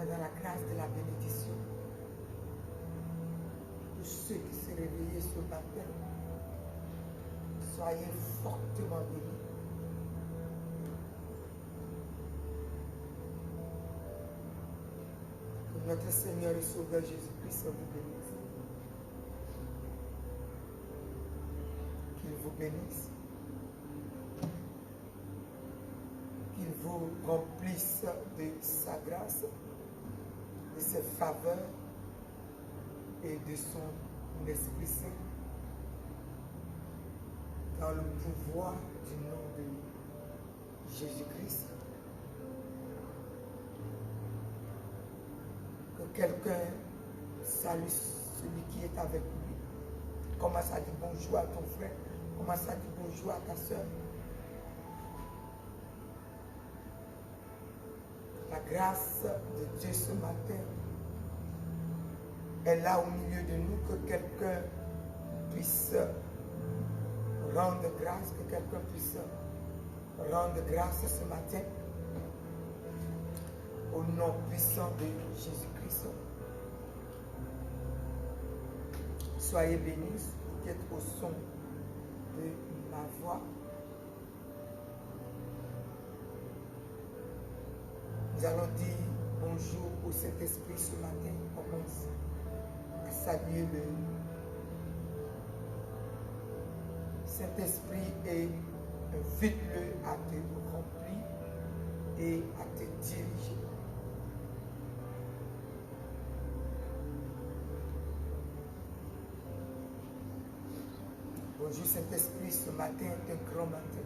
dans la grâce de la bénédiction. Pour ceux qui se réveillent ce matin, soyez fortement bénis. Que notre Seigneur et Sauveur Jésus-Christ vous bénisse. Qu'il vous bénisse. Qu'il vous remplisse de sa grâce, de ses faveurs et de son Esprit Saint. Dans le pouvoir du nom de Jésus-Christ. Que quelqu'un salue celui qui est avec lui. Commence à dire bonjour à ton frère. Commence à dire bonjour à ta soeur. La grâce de Dieu ce matin est là au milieu de nous, que quelqu'un puisse rendre grâce, que quelqu'un puisse rendre grâce ce matin au nom puissant de Jésus-Christ. Soyez bénis, vous qui êtes au son de ma voix. Nous allons dire bonjour au Saint-Esprit ce matin. On commence à saluer le Saint-Esprit et invite-le à te remplir et à te diriger. Bonjour Saint-Esprit, ce matin est un grand matin.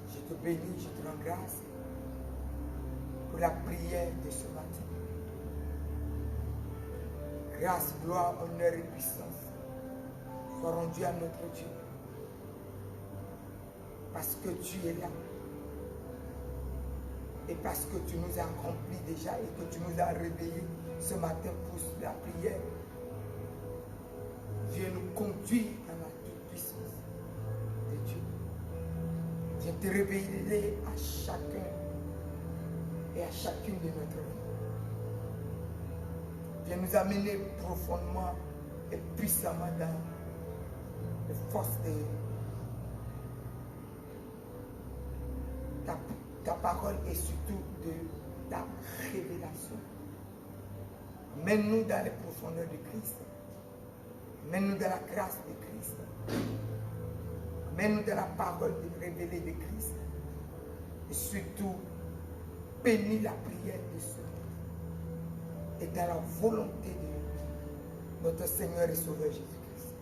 Je te bénis, je te rends grâce pour la prière de ce matin. Grâce, gloire, honneur et puissance soient rendus à notre Dieu. Parce que tu es là. Et parce que tu nous as remplis déjà et que tu nous as réveillés ce matin pour la prière. Viens nous conduire dans la toute-puissance de Dieu. Viens te révéler à chacun et à chacune de notre vie. Viens nous amener profondément et puissamment dans les forces de ta parole et surtout de ta révélation. Mène-nous dans les profondeurs de Christ. Mène-nous dans la grâce de Christ. Mène-nous dans la parole révélée de Christ. Et surtout, bénis la prière de ce monde. Et dans la volonté de notre Seigneur et Sauveur Jésus-Christ.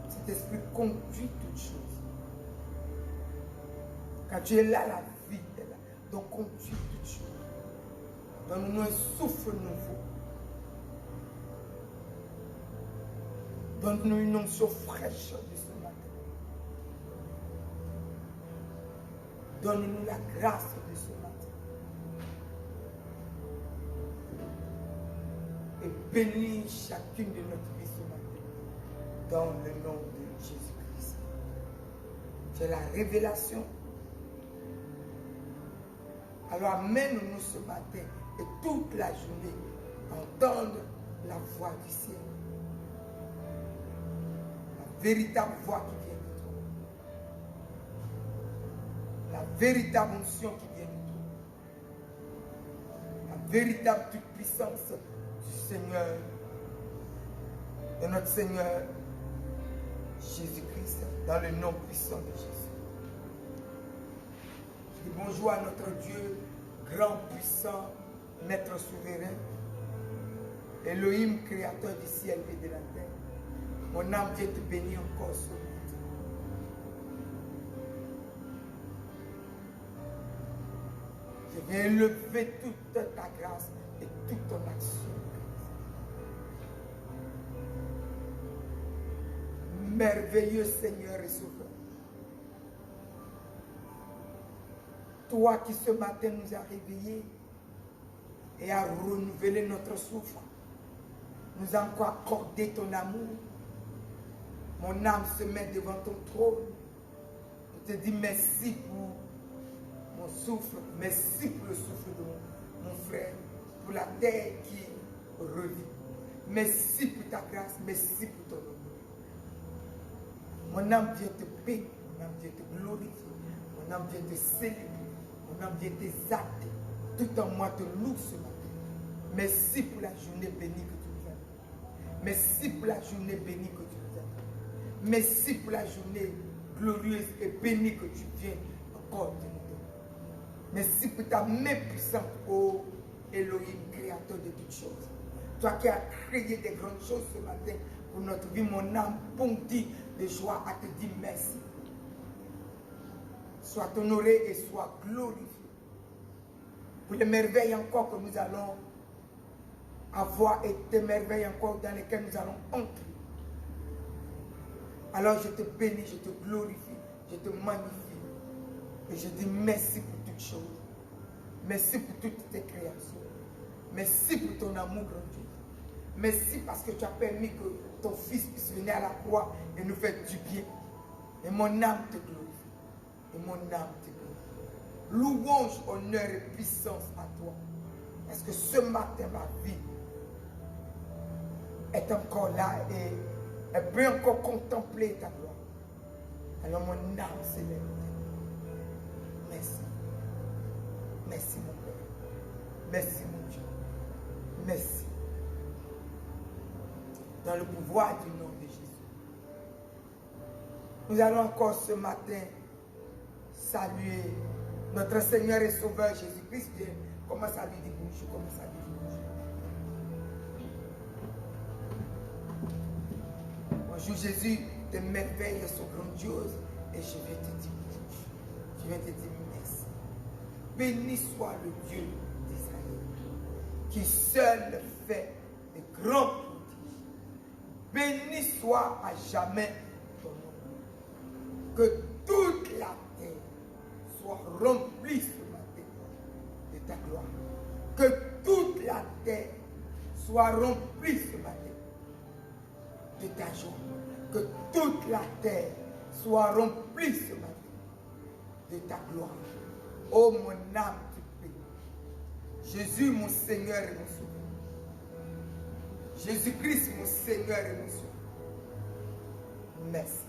Cet esprit conduit toutes choses. Quand tu es là, la vie est là. Donc conduis toutes choses. Donne-nous un souffle nouveau. Donne-nous une onction fraîche de ce matin. Donne-nous la grâce de ce matin. Et bénis chacune de notre vie ce matin. Dans le nom de Jésus-Christ. C'est la révélation. Alors amène-nous ce matin et toute la journée entendre la voix du ciel. Véritable voix qui vient de toi. La véritable onction qui vient de toi. La véritable toute puissance du Seigneur, de notre Seigneur Jésus-Christ, dans le nom puissant de Jésus. Je dis bonjour à notre Dieu, grand, puissant, maître souverain, Elohim, créateur du ciel et de la terre. Mon âme vient te bénir encore ce matin. Je viens élever toute ta grâce et toute ton action. Merveilleux Seigneur et Sauveur. Toi qui ce matin nous as réveillés et as renouvelé notre souffle, nous as encore accordé ton amour. Mon âme se met devant ton trône pour te dis merci pour mon souffle, merci pour le souffle de mon frère, pour la terre qui revit. Merci pour ta grâce, merci pour ton honneur. Mon âme vient te bénir, mon âme vient te glorifier, mon âme vient te célébrer, mon âme vient t'exalter. Tout en moi te loue ce matin. Merci pour la journée bénie que tu nous as donnée. Merci pour la journée bénie que tu nous as donnée. Merci pour la journée glorieuse et bénie que tu viens encore de nous donner. Merci pour ta main puissante, ô Elohim, créateur de toutes choses. Toi qui as créé des grandes choses ce matin pour notre vie, mon âme bondit de joie à te dire merci. Sois honoré et sois glorifié pour les merveilles encore que nous allons avoir et des merveilles encore dans lesquelles nous allons entrer. Alors je te bénis, je te glorifie, je te magnifie et je dis merci pour toutes choses. Merci pour toutes tes créations. Merci pour ton amour grandiose. Merci parce que tu as permis que ton fils puisse venir à la croix et nous faire du bien. Et mon âme te glorifie. Et mon âme te glorifie. Louange, honneur et puissance à toi. Parce que ce matin, ma vie est encore là et elle peut encore contempler ta gloire. Alors mon âme s'élève. Merci. Merci mon Père. Merci mon Dieu. Merci. Dans le pouvoir du nom de Jésus. Nous allons encore ce matin saluer notre Seigneur et Sauveur Jésus-Christ. Commence à lui dire bonjour, commence à lui dire bonjour. Bonjour Jésus, tes merveilles sont grandioses et je vais te dire bonjour. Je vais te dire merci. Béni soit le Dieu d'Israël qui seul fait de grands prodiges. Béni soit à jamais ton nom. Que toute la terre soit remplie ce matin de ta gloire. Que toute la terre soit remplie ce matin de ta joie. Que toute la terre soit remplie ce matin de ta gloire. Oh mon âme te bénit. Jésus mon Seigneur et mon Sauveur. Jésus-Christ mon Seigneur et mon Sauveur. Merci.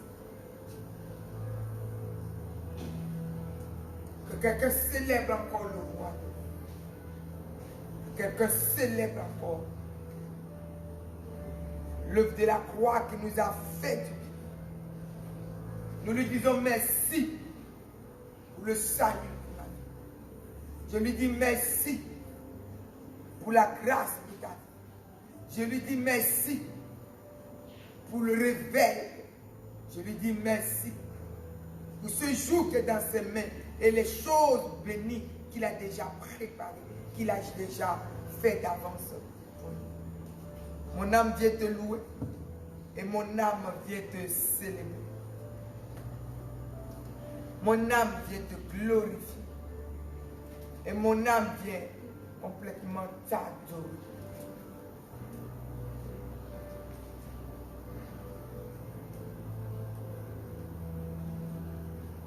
Que quelqu'un célèbre encore le roi. Que quelqu'un célèbre encore l'œuvre de la croix qui nous a fait du bien. Nous lui disons merci pour le salut de la vie. Je lui dis merci pour la grâce de ta vie. Je lui dis merci pour le réveil. Je lui dis merci pour ce jour qui est dans ses mains et les choses bénies qu'il a déjà préparées, qu'il a déjà fait d'avance. Mon âme vient te louer et mon âme vient te célébrer. Mon âme vient te glorifier et mon âme vient complètement t'adorer.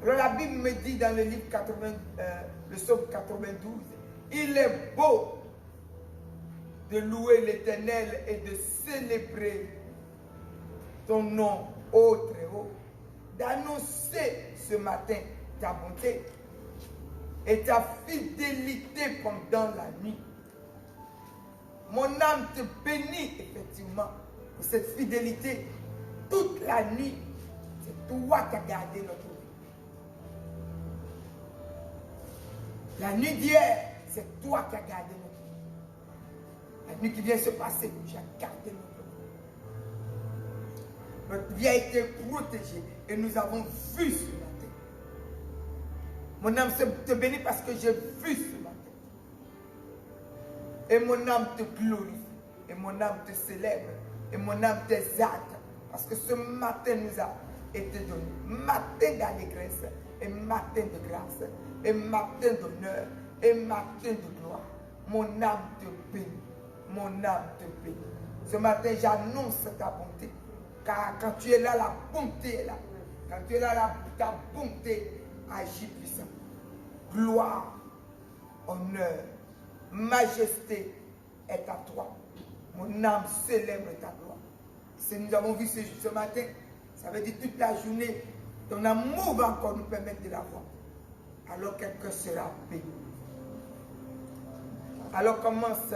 Alors la Bible me dit dans le livre 80, le psaume 92, il est beau de louer l'Éternel et de célébrer ton nom, ô très haut, d'annoncer ce matin ta bonté et ta fidélité pendant la nuit. Mon âme te bénit effectivement pour cette fidélité toute la nuit. C'est toi qui as gardé notre vie. La nuit d'hier, c'est toi qui as gardé notre vie. La nuit qui vient se passer, tu as gardé notre vie. Notre vie a été protégée et nous avons vu ce matin. Mon âme te bénit parce que j'ai vu ce matin. Et mon âme te glorifie. Et mon âme te célèbre. Et mon âme t'exalte. Parce que ce matin nous a été donné. Matin d'allégresse. Et matin de grâce. Et matin d'honneur. Et matin de gloire. Mon âme te bénit. Mon âme te bénit. Ce matin, j'annonce ta bonté. Car quand tu es là, la bonté est là. Quand tu es là, ta bonté agit puissamment. Gloire, honneur, majesté est à toi. Mon âme célèbre ta gloire. Si nous avons vu ce matin, ça veut dire toute la journée, ton amour va encore nous permettre de la voir. Alors quelqu'un sera béni. Alors commence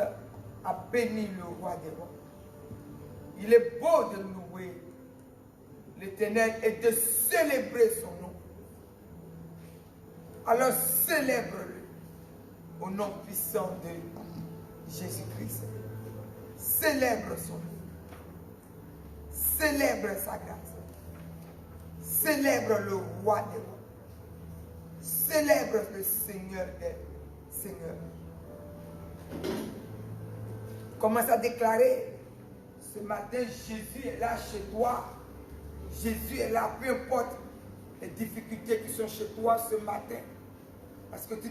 à bénir le roi des rois. Il est beau de louer l'Éternel et de célébrer son nom. Alors célèbre-le au nom puissant de Jésus-Christ. Célèbre son nom. Célèbre sa grâce. Célèbre le roi des rois. Célèbre le Seigneur des seigneurs. Commence à déclarer, ce matin, Jésus est là chez toi. Jésus est là, peu importe les difficultés qui sont chez toi ce matin. Parce que tu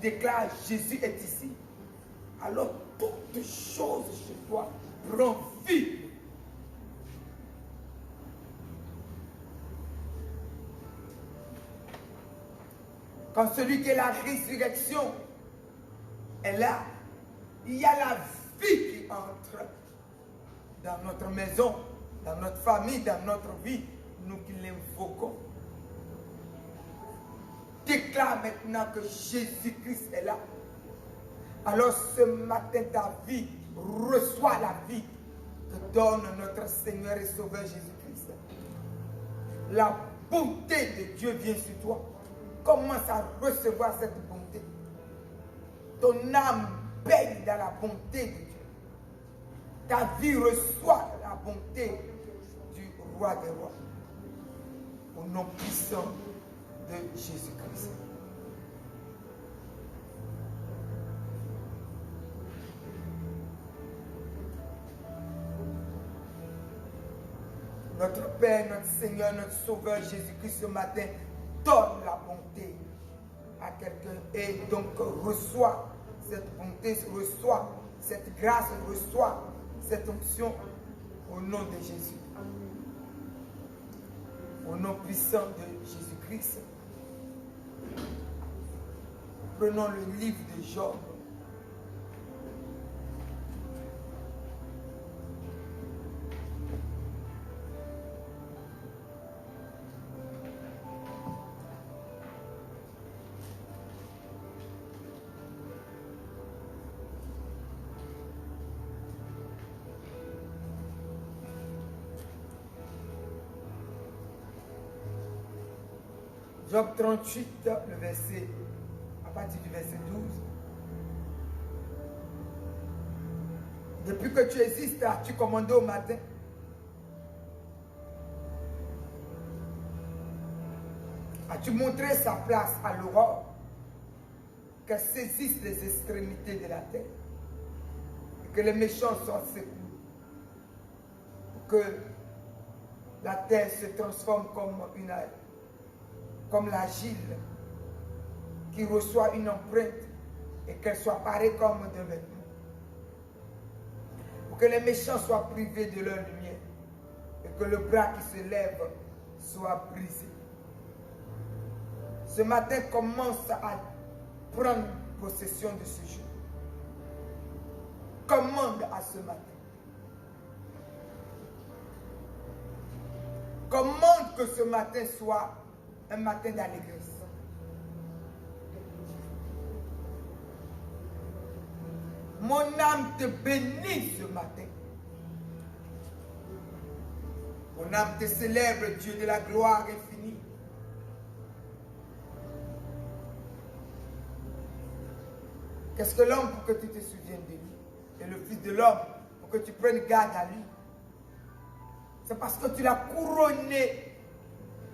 déclares, Jésus est ici. Alors toutes choses chez toi prennent vie. Quand celui qui est la résurrection est là, il y a la vie qui entre dans notre maison, dans notre famille, dans notre vie, nous qui l'invoquons. Déclare maintenant que Jésus-Christ est là. Alors ce matin, ta vie reçoit la vie que donne notre Seigneur et Sauveur Jésus-Christ. La bonté de Dieu vient sur toi. Commence à recevoir cette bonté. Ton âme baigne dans la bonté de Dieu. Ta vie reçoit la bonté du roi des rois. Au nom puissant de Jésus-Christ. Notre Père, notre Seigneur, notre Sauveur Jésus-Christ ce matin donne la bonté à quelqu'un et donc reçoit cette bonté, reçoit cette grâce, reçoit cette onction au nom de Jésus. Au nom puissant de Jésus-Christ. Prenons le livre de Job. Job 38, le verset, à partir du verset 12. Depuis que tu existes, as-tu commandé au matin? As-tu montré sa place à l'aurore? Qu'elle saisisse les extrémités de la terre. Et que les méchants soient secoués. Pour que la terre se transforme comme l'argile qui reçoit une empreinte et qu'elle soit parée comme d'un vêtement. Pour que les méchants soient privés de leur lumière et que le bras qui se lève soit brisé. Ce matin, commence à prendre possession de ce jour. Commande à ce matin. Commande que ce matin soit un matin d'allégresse. Mon âme te bénit ce matin. Mon âme te célèbre, Dieu de la gloire infinie. Qu'est-ce que l'homme pour que tu te souviennes de lui? Et le Fils de l'homme pour que tu prennes garde à lui. C'est parce que tu l'as couronné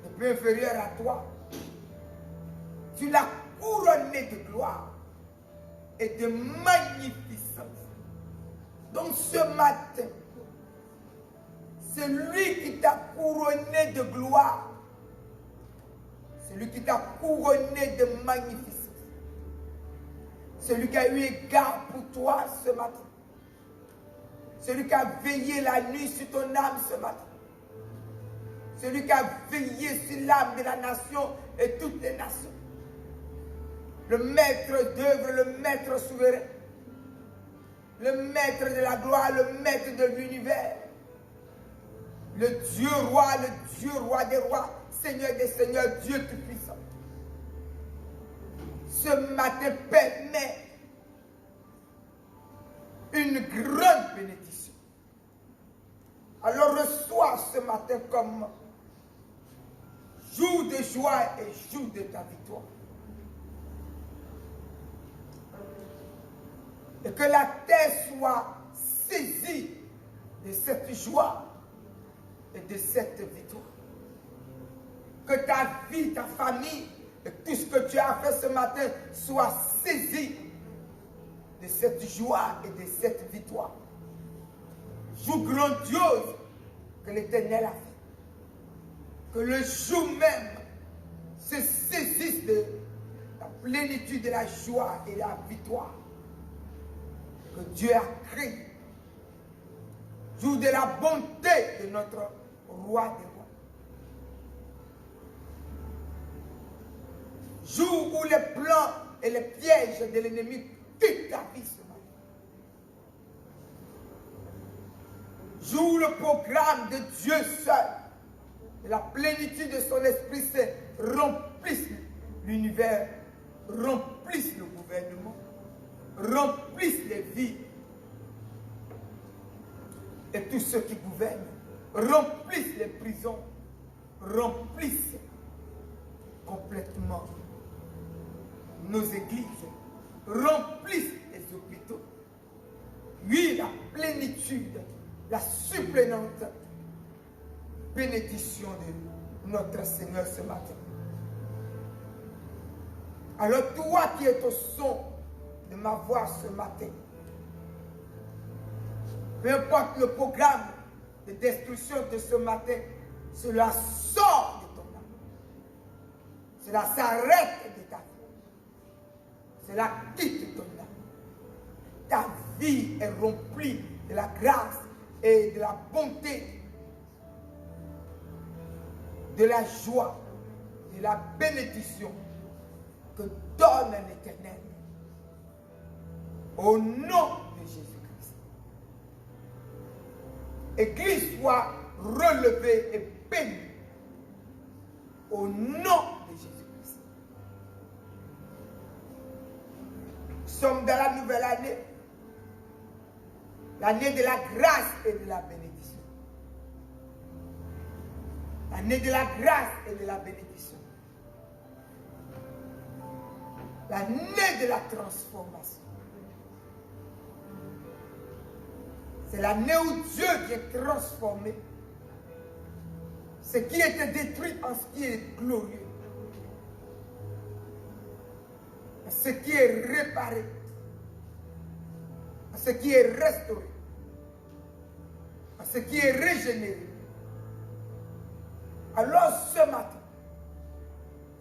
de peu inférieur à toi. Tu l'as couronné de gloire et de magnificence. Donc ce matin, c'est lui qui t'a couronné de gloire. C'est lui qui t'a couronné de magnificence. Celui qui a eu égard pour toi ce matin. Celui qui a veillé la nuit sur ton âme ce matin. celui qui a veillé sur l'âme de la nation et toutes les nations. Le maître d'œuvre, le maître souverain, le maître de la gloire, le maître de l'univers, le Dieu roi des rois, Seigneur des seigneurs, Dieu tout-puissant. Ce matin permet une grande bénédiction. Alors reçois ce matin comme jour de joie et jour de ta victoire. Et que la terre soit saisie de cette joie et de cette victoire. Que ta vie, ta famille et tout ce que tu as fait ce matin soit saisi de cette joie et de cette victoire. Jour grandiose que l'Éternel a fait. Que le jour même se saisisse de la plénitude de la joie et de la victoire que Dieu a créé. Jour de la bonté de notre roi des rois. Jour où les plans et les pièges de l'ennemi quittent ta vie ce matin. Jour où le programme de Dieu seul et la plénitude de son Esprit remplissent l'univers, remplissent le gouvernement, remplissent les vies et tous ceux qui gouvernent, remplissent les prisons, remplissent complètement nos églises, remplissent les hôpitaux. Oui, la plénitude, la suppléante bénédiction de notre Seigneur ce matin. Alors toi qui es au son de ma voix ce matin, peu importe le programme de destruction de ce matin, cela sort de ton âme. Cela s'arrête de ta vie. Cela quitte ton âme. Ta vie est remplie de la grâce et de la bonté, de la joie, de la bénédiction que donne l'Éternel. Au nom de Jésus-Christ. Église soit relevée et bénie. Au nom de Jésus-Christ. Nous sommes dans la nouvelle année. L'année de la grâce et de la bénédiction. L'année de la grâce et de la bénédiction. L'année de la transformation. C'est l'année où Dieu vient transformer ce qui était détruit en ce qui est glorieux. En ce qui est réparé. En ce qui est restauré. En ce qui est régénéré. Alors ce matin,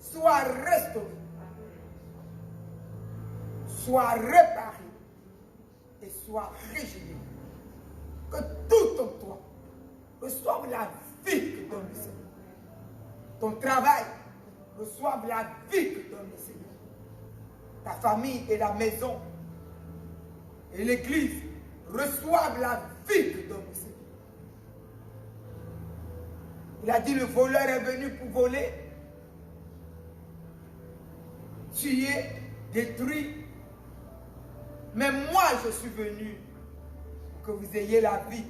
sois restauré, sois réparé et sois régénéré. Que tout en toi reçoive la vie que donne le Seigneur. Ton travail reçoive la vie que donne le Seigneur. Ta famille et la maison et l'église reçoivent la vie que donne le Seigneur. Il a dit, le voleur est venu pour voler, tuer, détruire. Mais moi, je suis venu pour que vous ayez la vie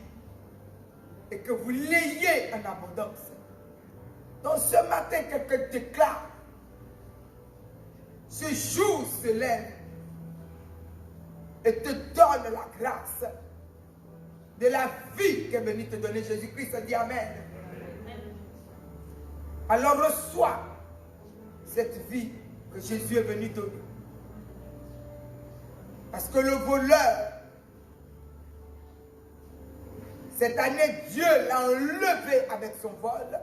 et que vous l'ayez en abondance. Donc ce matin, quelqu'un déclare, ce jour se lève et te donne la grâce de la vie qu'est venu te donner Jésus-Christ. Dit Amen. Alors reçois cette vie que Jésus est venu donner. Parce que le voleur, cette année, Dieu l'a enlevé avec son vol.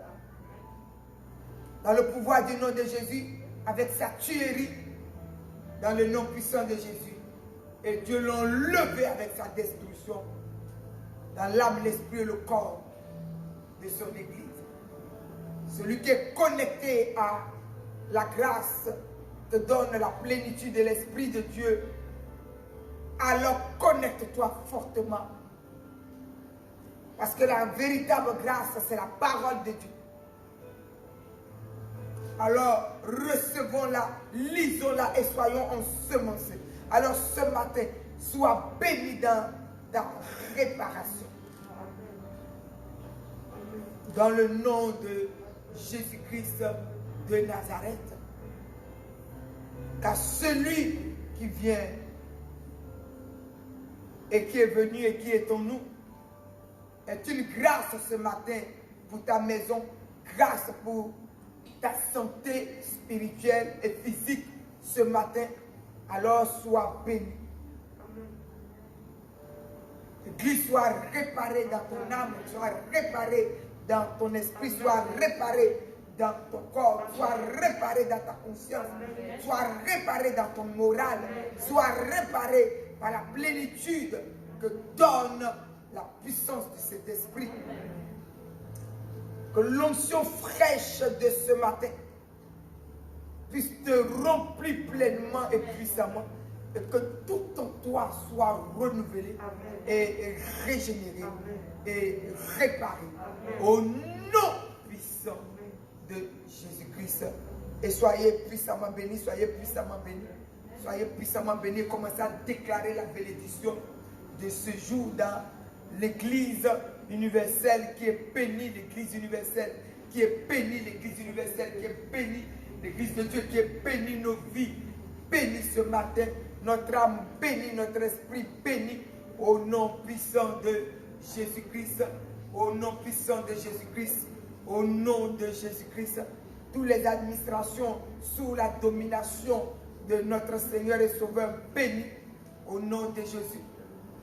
Dans le pouvoir du nom de Jésus, avec sa tuerie, dans le nom puissant de Jésus. Et Dieu l'a enlevé avec sa destruction, dans l'âme, l'esprit et le corps de son Église. celui qui est connecté à la grâce te donne la plénitude de l'Esprit de Dieu, alors connecte-toi fortement. Parce que la véritable grâce, c'est la parole de Dieu. Alors, recevons-la, lisons-la et soyons ensemencés. Alors, ce matin, sois béni dans ta réparation. Dans le nom de Jésus-Christ de Nazareth. Car celui qui vient et qui est venu et qui est en nous est une grâce ce matin pour ta maison, grâce pour ta santé spirituelle et physique ce matin. Alors sois béni. L'église soit réparée dans ton âme, soit réparée dans ton esprit, soit réparée dans ton corps, soit réparée dans ta conscience, soit réparée dans ton moral, soit réparée par la plénitude que donne la puissance de cet esprit. Que l'onction fraîche de ce matin puisse te remplir pleinement et puissamment, et que tout en toi soit renouvelé et régénéré et réparé. Au nom puissant de Jésus-Christ. Et soyez puissamment bénis, soyez puissamment bénis. Soyez puissamment bénis. Commencez à déclarer la bénédiction de ce jour dans l'Église universelle qui est bénie, l'Église universelle qui est bénie, l'Église universelle qui est bénie, l'Église de Dieu qui est bénie, nos vies bénies ce matin, notre âme bénie, notre esprit béni, au nom puissant de Jésus-Christ, au nom puissant de Jésus-Christ, au nom de Jésus-Christ. Toutes les administrations sous la domination de notre Seigneur et Sauveur béni, au nom de Jésus.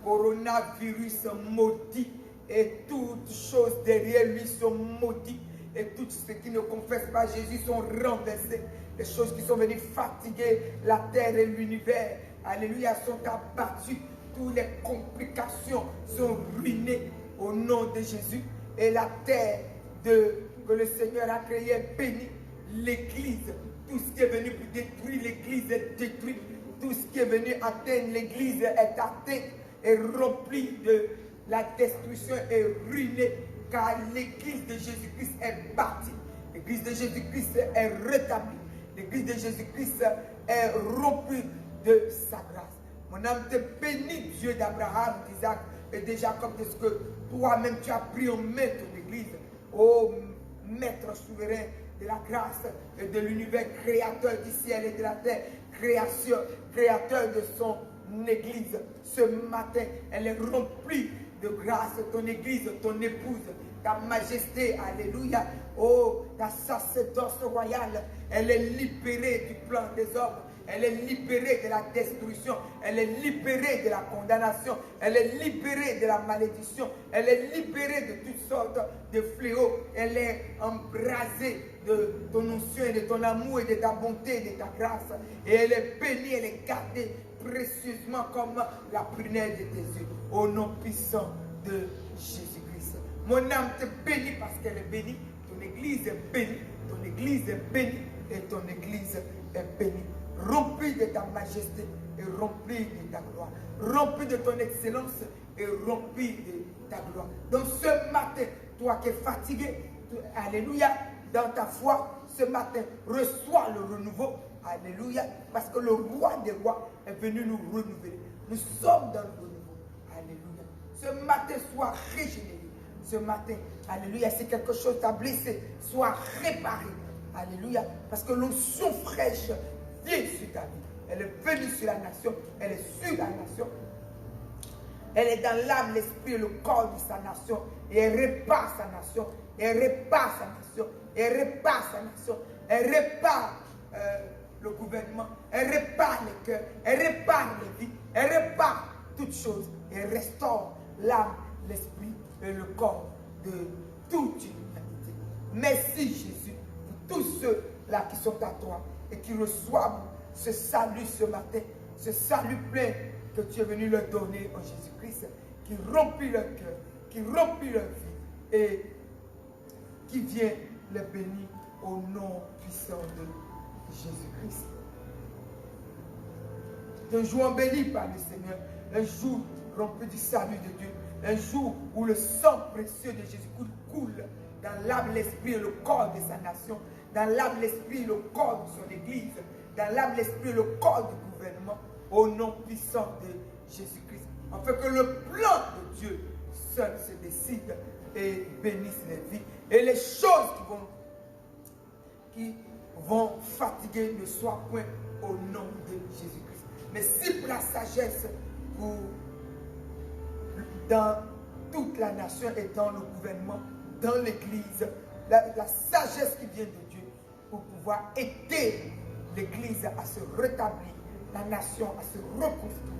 Coronavirus maudit et toutes choses derrière lui sont maudites et tout ce qui ne confesse pas Jésus sont renversés. Les choses qui sont venues fatiguer la terre et l'univers, alléluia, sont abattues. Toutes les complications sont ruinées au nom de Jésus. Et la terre que le Seigneur a créée est bénie. L'Église, tout ce qui est venu pour détruire l'Église est détruit. Tout ce qui est venu atteindre l'Église est atteint et rempli de la destruction et ruinée, car l'Église de Jésus-Christ est bâtie. L'Église de Jésus-Christ est rétablie. L'Église de Jésus-Christ est remplie de sa grâce. Mon âme te bénit, Dieu d'Abraham, d'Isaac et de Jacob, de ce que toi-même tu as pris en main ton Église. Ô Maître souverain de la grâce et de l'univers, créateur du ciel et de la terre, créateur de son Église. Ce matin, elle est remplie de grâce. Ton Église, ton épouse, ta majesté, alléluia. Oh, ta sacerdoce royale, elle est libérée du plan des hommes. Elle est libérée de la destruction. Elle est libérée de la condamnation. Elle est libérée de la malédiction. Elle est libérée de toutes sortes de fléaux. Elle est embrasée de ton onction et de ton amour et de ta bonté et de ta grâce. Et elle est bénie, elle est gardée précieusement comme la prunelle de tes yeux. Au nom puissant de Jésus-Christ. Mon âme te bénit parce qu'elle est bénie. Ton Église est bénie. Ton Église est bénie. Et ton Église est bénie. Rempli de ta majesté et rempli de ta gloire. Rempli de ton excellence et rempli de ta gloire. Donc ce matin, toi qui es fatigué, alléluia, dans ta foi, ce matin, reçois le renouveau. Alléluia, parce que le roi des rois est venu nous renouveler. Nous sommes dans le renouveau. Alléluia. Ce matin, sois régénéré. Ce matin, alléluia, si quelque chose t'a blessé, sois réparé. Alléluia, parce que l'onction fraîche vient sur ta vie. Elle est venue sur la nation, elle est sur la nation. Elle est dans l'âme, l'esprit et le corps de sa nation. Et elle répare sa nation. Et elle répare sa nation. Et elle répare sa nation. Elle répare le gouvernement. Elle répare les cœurs. Elle répare les vies. Elle répare toutes choses. Et elle restaure l'âme, l'esprit et le corps de toute l'humanité. Merci Jésus pour tous ceux-là qui sont à toi et qui reçoivent ce salut ce matin, ce salut plein que tu es venu leur donner en Jésus-Christ, qui remplit leur cœur, qui remplit leur vie et qui vient les bénis au nom puissant de Jésus-Christ. Un jour embelli par le Seigneur, un jour rempli du salut de Dieu, un jour où le sang précieux de Jésus coule dans l'âme, l'esprit et le corps de sa nation, dans l'âme, l'esprit et le corps de son Église, dans l'âme, l'esprit et le corps du gouvernement, au nom puissant de Jésus-Christ. Afin que le plan de Dieu seul se décide et bénisse les vies. Et les choses qui vont fatiguer ne soient point au nom de Jésus-Christ. Mais si pour la sagesse, dans toute la nation et dans le gouvernement, dans l'Église, la sagesse qui vient de Dieu pour pouvoir aider l'Église à se rétablir, la nation à se reconstruire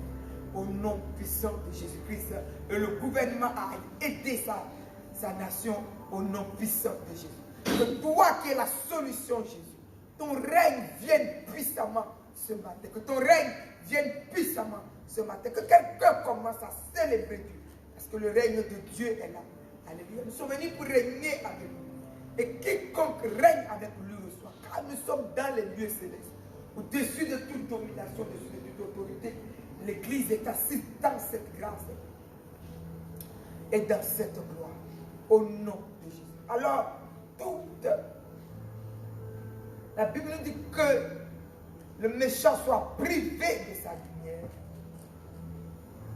au nom puissant de Jésus-Christ, et le gouvernement à aider sa nation au nom puissant de Jésus. Que toi qui es la solution, Jésus, ton règne vienne puissamment ce matin. Que ton règne vienne puissamment ce matin. Que quelqu'un commence à célébrer Dieu. Parce que le règne de Dieu est là. Alléluia. Nous sommes venus pour régner avec lui. Et quiconque règne avec lui reçoit. Car nous sommes dans les lieux célestes. Au-dessus de toute domination, au-dessus de toute autorité. L'Église est assise dans cette grâce et dans cette gloire. Au nom de Jésus. Alors, la Bible nous dit que le méchant soit privé de sa lumière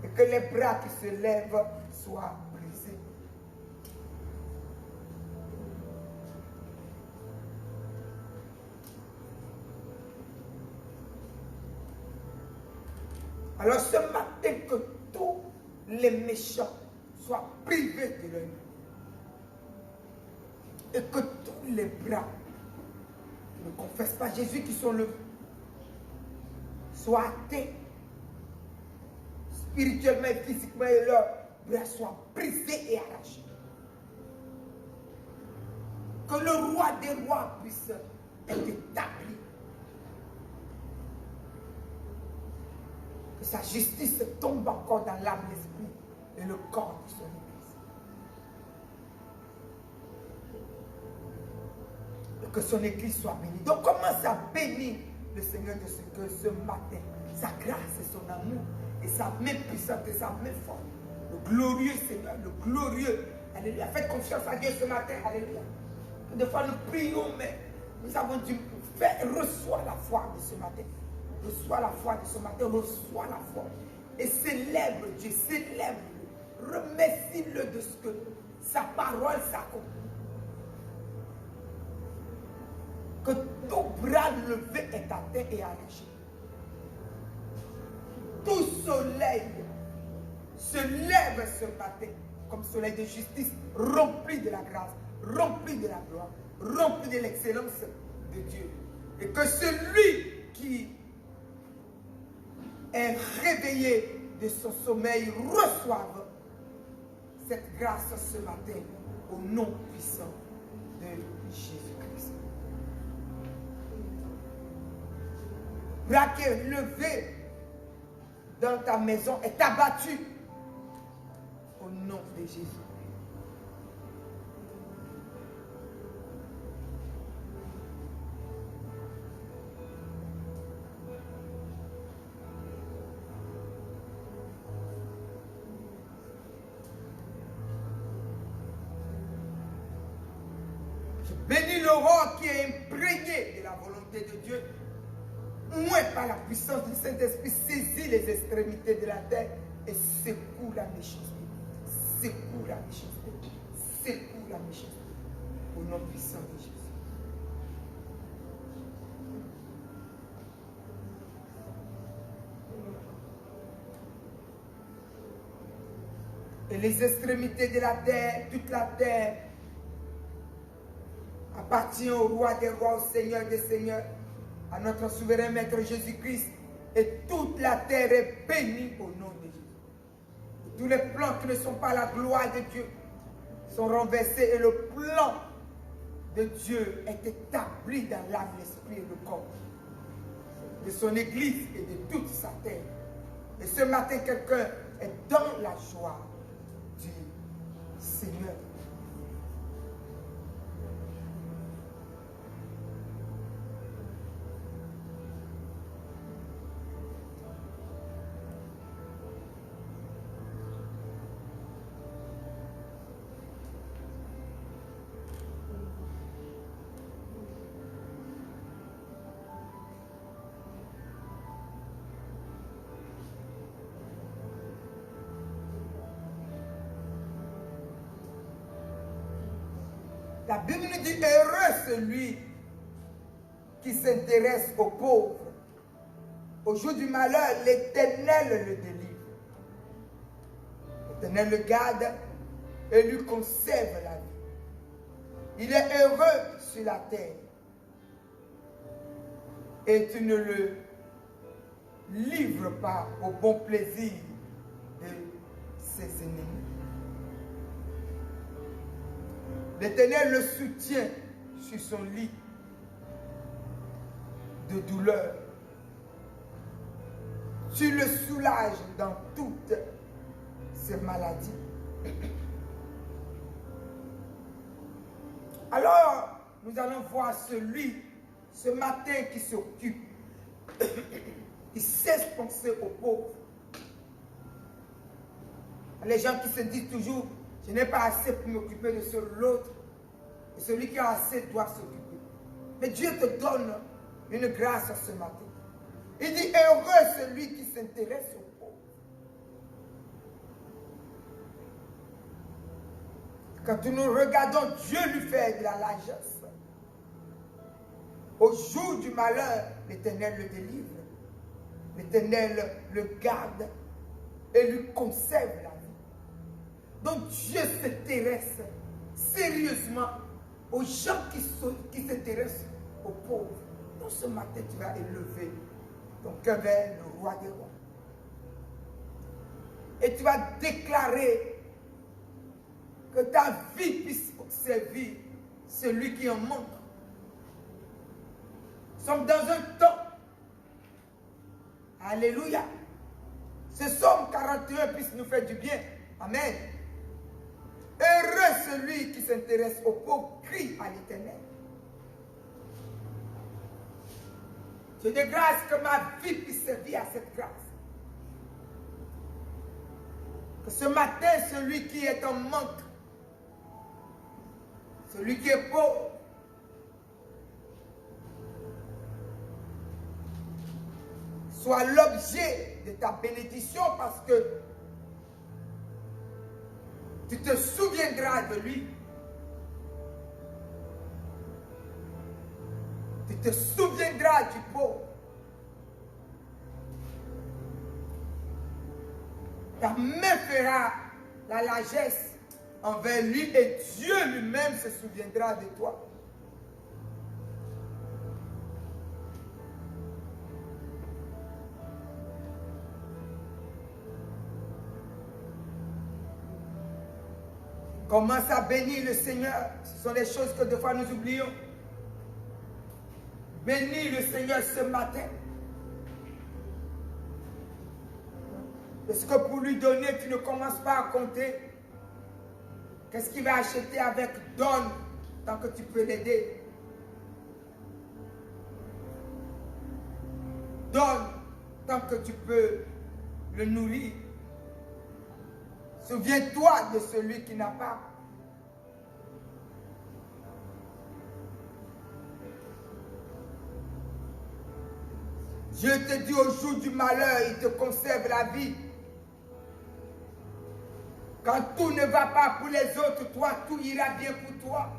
et que les bras qui se lèvent soient brisés. Alors ce matin, que tous les méchants soient privés de leur lumière et que tous les bras ne confessent pas Jésus qui sont levés, soient atteints spirituellement et physiquement, et leurs bras soient brisés et arrachés. Que le roi des rois puisse être établi. Que sa justice tombe encore dans l'âme, l'esprit et le corps de son Église. Et que son Église soit bénie. Donc commence à bénir le Seigneur de ce matin. Sa grâce et son amour et sa main puissante et sa main forte. Le glorieux Seigneur, le glorieux. Alléluia. Faites confiance à Dieu ce matin. Alléluia. Des fois nous prions, mais nous avons dû faire. Reçois la foi de ce matin. Reçois la foi de ce matin. Reçois la foi. Et célèbre Dieu. Célèbre-le. Remercie-le de ce que sa parole s'accomplit. Que tout bras levé est atteint et arraché. Tout soleil se lève ce matin comme soleil de justice, rempli de la grâce, rempli de la gloire, rempli de l'excellence de Dieu. Et que celui qui est réveillé de son sommeil reçoive cette grâce ce matin au nom puissant de Jésus-Christ. Bras qui est levé dans ta maison est abattu au nom de Jésus. Je bénis le roi qui est imprégné de la volonté de Dieu. Moins par la puissance du Saint-Esprit, saisit les extrémités de la terre et secoue la méchanceté. Secoue la méchanceté. Secoue la méchanceté. Au nom puissant de Jésus. Et les extrémités de la terre, toute la terre, appartient au roi des rois, au Seigneur des seigneurs, à notre souverain Maître Jésus-Christ, et toute la terre est bénie au nom de Jésus. Et tous les plans qui ne sont pas la gloire de Dieu sont renversés et le plan de Dieu est établi dans l'âme, l'esprit et le corps de son Église et de toute sa terre. Et ce matin, quelqu'un est dans la joie du Seigneur. La Bible nous dit, heureux celui qui s'intéresse aux pauvres. Au jour du malheur, l'Éternel le délivre. L'Éternel le garde et lui conserve la vie. Il est heureux sur la terre. Et tu ne le livres pas au bon plaisir de ses ennemis. L'Éternel le soutient sur son lit de douleur. Tu le soulages dans toutes ses maladies. Alors, nous allons voir celui, ce matin, qui s'occupe, qui cesse penser aux pauvres. Les gens qui se disent toujours, je n'ai pas assez pour m'occuper de l'autre. Et celui qui a assez doit s'occuper. Mais Dieu te donne une grâce ce matin. Il dit, heureux celui qui s'intéresse aux pauvres. Quand nous regardons, Dieu lui fait de la largesse. Au jour du malheur, l'Éternel le délivre. L'Éternel le garde et lui conserve la vie. Donc Dieu s'intéresse sérieusement aux gens qui s'intéressent aux pauvres. Donc ce matin, tu vas élever ton cœur vers le roi des rois. Et tu vas déclarer que ta vie puisse servir celui qui en manque. Nous sommes dans un temps. Alléluia. Ce Psaume 41 puisse nous faire du bien. Amen. Heureux celui qui s'intéresse aux pauvres, crie à l'Éternel. Je te grâce que ma vie puisse servir à cette grâce. Que ce matin, celui qui est en manque, celui qui est pauvre, soit l'objet de ta bénédiction parce que tu te souviendras de lui. Tu te souviendras du pauvre. Ta main fera la largesse envers lui et Dieu lui-même se souviendra de toi. Commence à bénir le Seigneur. Ce sont des choses que des fois nous oublions. Bénis le Seigneur ce matin. Parce que pour lui donner, tu ne commences pas à compter. Qu'est-ce qu'il va acheter avec? Donne tant que tu peux l'aider. Donne tant que tu peux le nourrir. Souviens-toi de celui qui n'a pas. Dieu te dit au jour du malheur, il te conserve la vie. Quand tout ne va pas pour les autres, toi, tout ira bien pour toi.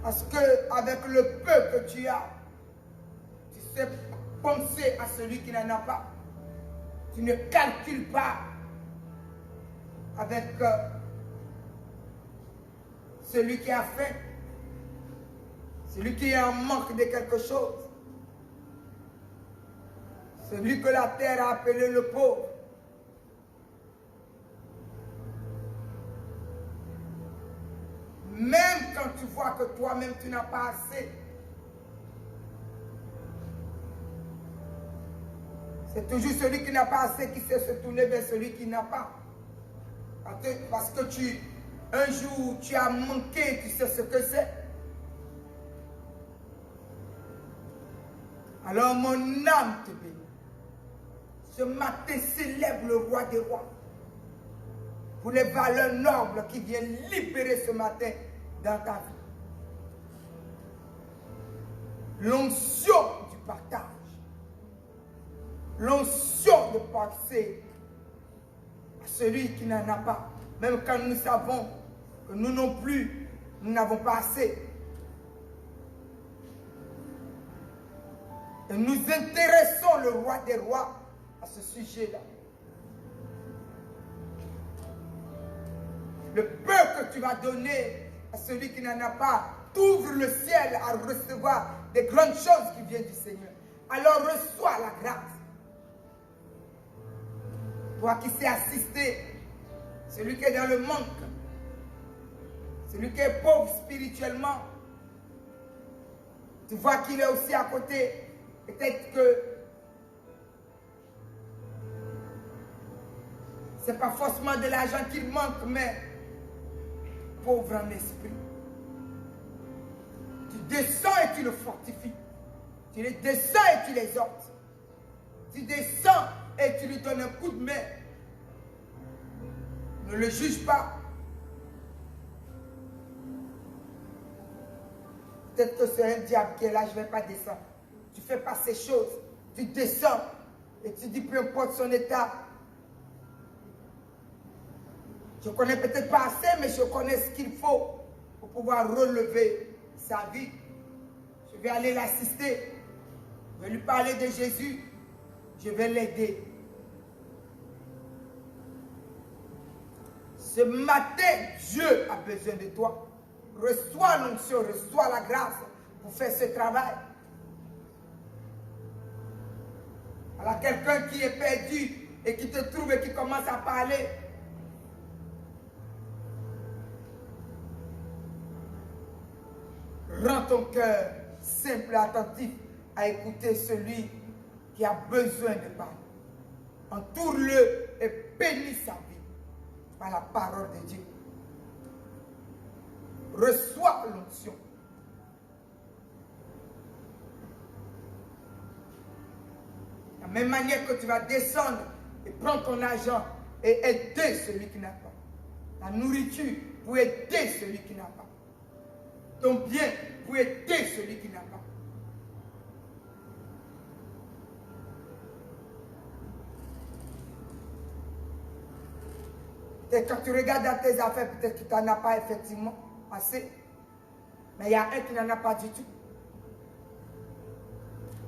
Parce que avec le peu que tu as, tu sais penser à celui qui n'en a pas. Tu ne calcules pas avec celui qui a faim, celui qui est en manque de quelque chose, celui que la terre a appelé le pauvre. Même quand tu vois que toi-même tu n'as pas assez, c'est toujours celui qui n'a pas assez qui sait se tourner vers celui qui n'a pas. Parce que un jour, tu as manqué, tu sais ce que c'est. Alors mon âme te bénit. Ce matin célèbre le roi des rois. Pour les valeurs nobles qui viennent libérer ce matin dans ta vie. L'onction du partage. L'onction de penser à celui qui n'en a pas. Même quand nous savons que nous non plus, nous n'avons pas assez. Et nous intéressons le roi des rois à ce sujet-là. Le peu que tu vas donner à celui qui n'en a pas, t'ouvre le ciel à recevoir des grandes choses qui viennent du Seigneur. Alors reçois la grâce. Toi qui sais assister, celui qui est dans le manque, celui qui est pauvre spirituellement, tu vois qu'il est aussi à côté. Peut-être que ce n'est pas forcément de l'argent qu'il manque, mais pauvre en esprit. Tu descends et tu le fortifies. Tu les descends et tu les exhortes. Tu descends et tu lui donnes un coup de main. Ne le juge pas. Peut-être que c'est un diable qui est là, je ne vais pas descendre. Tu ne fais pas ces choses. Tu descends et tu dis peu importe son état. Je ne connais peut-être pas assez, mais je connais ce qu'il faut pour pouvoir relever sa vie. Je vais aller l'assister. Je vais lui parler de Jésus. Je vais l'aider. Ce matin, Dieu a besoin de toi. Reçois l'onction, reçois la grâce pour faire ce travail. Alors quelqu'un qui est perdu et qui te trouve et qui commence à parler. Rends ton cœur simple et attentif à écouter celui qui a besoin de parler. Entoure-le et bénis sa vie par la parole de Dieu. Reçois l'onction. De la même manière que tu vas descendre et prendre ton argent et aider celui qui n'a pas. La nourriture pour aider celui qui n'a pas. Ton bien pour aider celui qui n'a pas. Peut-être quand tu regardes dans tes affaires, peut-être que tu n'en as pas effectivement assez. Mais il y a un qui n'en a pas du tout.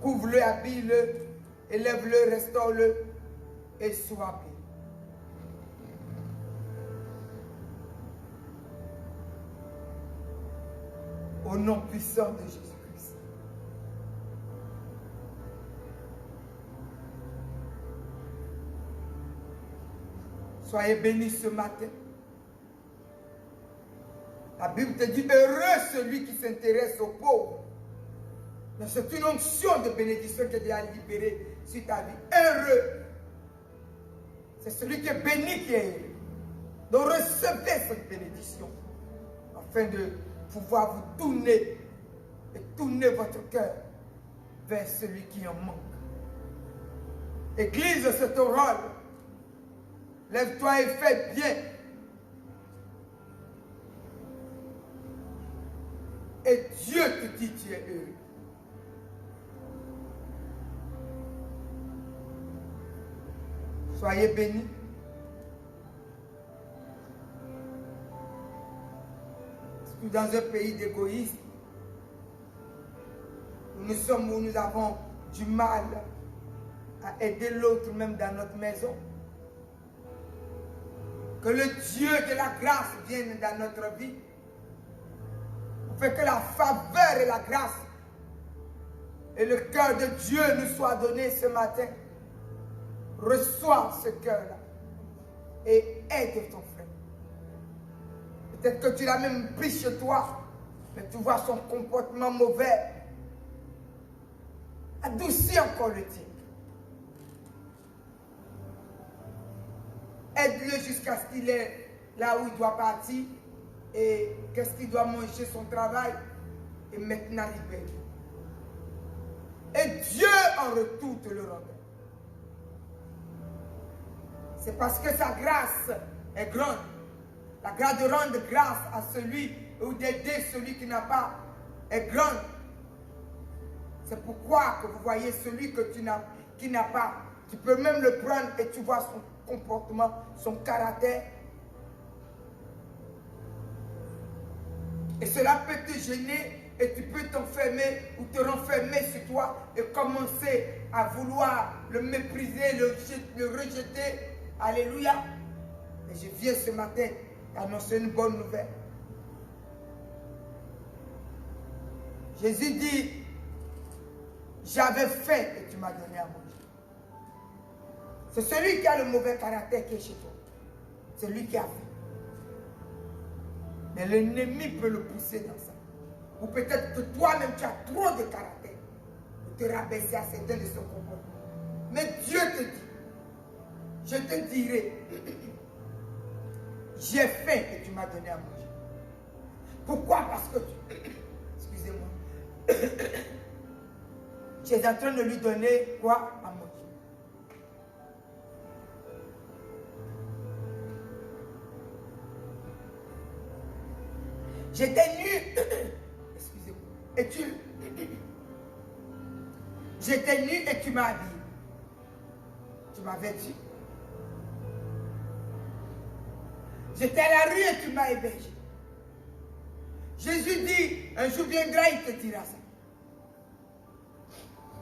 Couvre-le, habille-le, élève-le, restaure-le et sois béni. Au nom puissant de Jésus-Christ. Soyez bénis ce matin. La Bible te dit, heureux celui qui s'intéresse aux pauvres. Mais c'est une onction de bénédiction que Dieu a libérée sur ta vie. Heureux. C'est celui qui est béni qui est heureux. Donc recevez cette bénédiction afin de pouvoir vous tourner et tourner votre cœur vers celui qui en manque. Église, c'est ton rôle. Lève-toi et fais bien. Et Dieu te dit tu es heureux. Soyez bénis. Dans un pays d'égoïsme, nous sommes où nous avons du mal à aider l'autre même dans notre maison. Que le Dieu de la grâce vienne dans notre vie. Fait que la faveur et la grâce et le cœur de Dieu nous soit donné ce matin. Reçois ce cœur-là et aide ton frère. Peut-être que tu l'as même pris chez toi, mais tu vois son comportement mauvais. Adoucis encore le tien. Aide-le jusqu'à ce qu'il est là où il doit partir et qu'est-ce qu'il doit manger, son travail, et maintenant libère. Et Dieu en retour te le rendra. C'est parce que sa grâce est grande. La grâce de rendre grâce à celui ou d'aider celui qui n'a pas est grande. C'est pourquoi que vous voyez celui qui n'a pas. Tu peux même le prendre et tu vois son comportement, son caractère. Et cela peut te gêner et tu peux t'enfermer ou te renfermer sur toi et commencer à vouloir le mépriser, le rejeter. Alléluia. Et je viens ce matin annoncer une bonne nouvelle. Jésus dit, j'avais faim et tu m'as donné à manger. C'est celui qui a le mauvais caractère qui est chez toi. C'est lui qui a faim. Mais l'ennemi peut le pousser dans ça. Ou peut-être que toi-même tu as trop de caractère pour te rabaisser à certains de son comportement. Mais Dieu te dit, je te dirai, j'ai faim et tu m'as donné à manger. Pourquoi? Parce que excusez-moi, tu es en train de lui donner quoi? À manger. J'étais nu, excusez-moi, et tu, j'étais nu et tu m'as habillé. Tu m'as vêtu. J'étais à la rue et tu m'as hébergé. Jésus dit, un jour viendra, il te dira ça.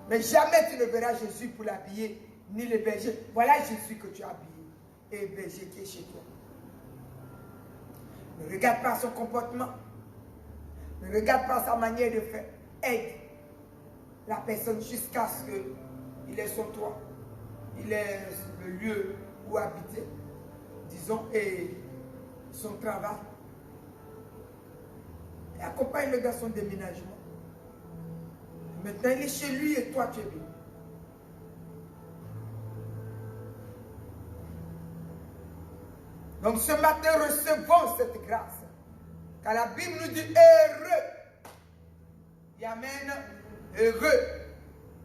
Mais jamais tu ne verras Jésus pour l'habiller, ni l'héberger. Voilà Jésus que tu as habillé et hébergé qui est chez toi. Ne regarde pas son comportement. Ne regarde pas sa manière de faire. Aide la personne jusqu'à ce qu'il ait son toit. Il ait le lieu où habiter, disons, et son travail. Et accompagne-le dans son déménagement. Maintenant, il est chez lui et toi, tu es bien. Donc ce matin, recevons cette grâce. Car la Bible nous dit heureux. Et amen. Heureux.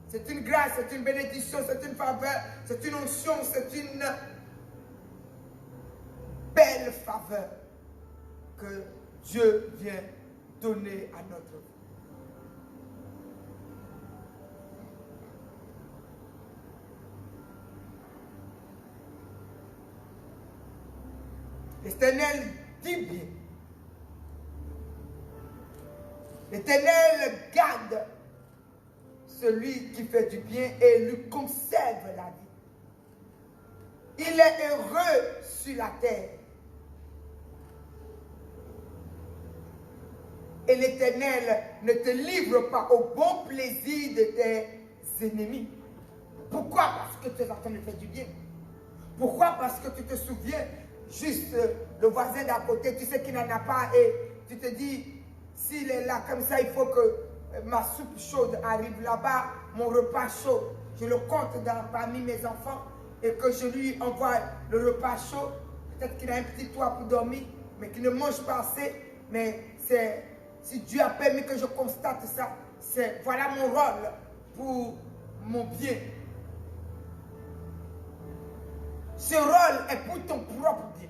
C'est une grâce, c'est une bénédiction, c'est une faveur, c'est une onction, c'est une belle faveur que Dieu vient donner à notre vie. L'Éternel dit bien. L'Éternel garde celui qui fait du bien et lui conserve la vie. Il est heureux sur la terre. Et l'Éternel ne te livre pas au bon plaisir de tes ennemis. Pourquoi? Parce que tu es en train de faire du bien. Pourquoi? Parce que tu te souviens juste le voisin d'à côté, tu sais qu'il n'en a pas et tu te dis, s'il est là comme ça, il faut que ma soupe chaude arrive là-bas, mon repas chaud. Je le compte parmi mes enfants et que je lui envoie le repas chaud. Peut-être qu'il a un petit toit pour dormir, mais qu'il ne mange pas assez. Mais c'est, si Dieu a permis que je constate ça, c'est voilà mon rôle pour mon bien. Ce rôle est pour ton propre bien.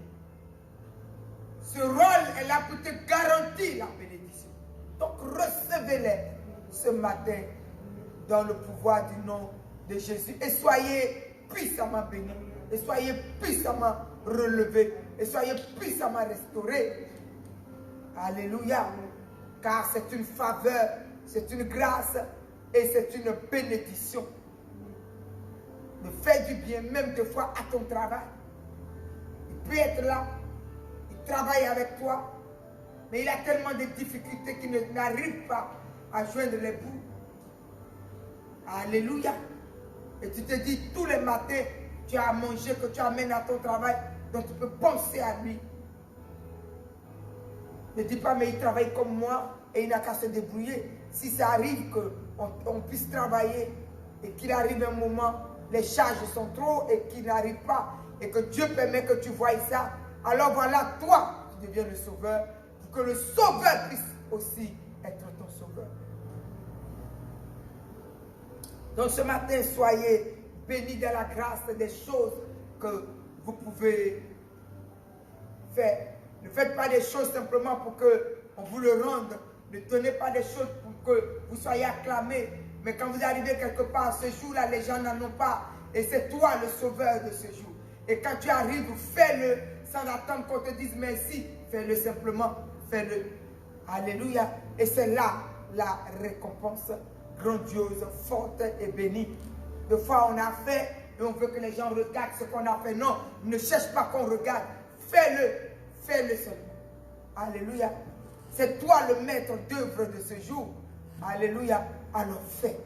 Ce rôle est là pour te garantir la bénédiction. Donc recevez-les ce matin dans le pouvoir du nom de Jésus. Et soyez puissamment bénis. Et soyez puissamment relevés. Et soyez puissamment restaurés. Alléluia. Car c'est une faveur, c'est une grâce et c'est une bénédiction. De faire du bien, même des fois à ton travail. Il peut être là, il travaille avec toi, mais il a tellement de difficultés qu'il n'arrive pas à joindre les bouts. Alléluia. Et tu te dis tous les matins, tu as à manger que tu amènes à ton travail, donc tu peux penser à lui. Ne dis pas, mais il travaille comme moi et il n'a qu'à se débrouiller. Si ça arrive qu'on puisse travailler et qu'il arrive un moment, les charges sont trop et qu'il n'arrive pas et que Dieu permet que tu voies ça, alors voilà, toi, tu deviens le sauveur pour que le sauveur puisse aussi être ton sauveur. Donc ce matin, soyez bénis de la grâce des choses que vous pouvez faire. Ne faites pas des choses simplement pour qu'on vous le rende. Ne tenez pas des choses pour que vous soyez acclamés. Mais quand vous arrivez quelque part, ce jour-là, les gens n'en ont pas. Et c'est toi le sauveur de ce jour. Et quand tu arrives, fais-le sans attendre qu'on te dise merci. Fais-le simplement. Fais-le. Alléluia. Et c'est là la récompense grandiose, forte et bénie. Des fois, on a fait et on veut que les gens regardent ce qu'on a fait. Non, ne cherche pas qu'on regarde. Fais-le. Fais-le seulement. Alléluia. C'est toi le maître d'œuvre de ce jour. Alléluia. Alors fais.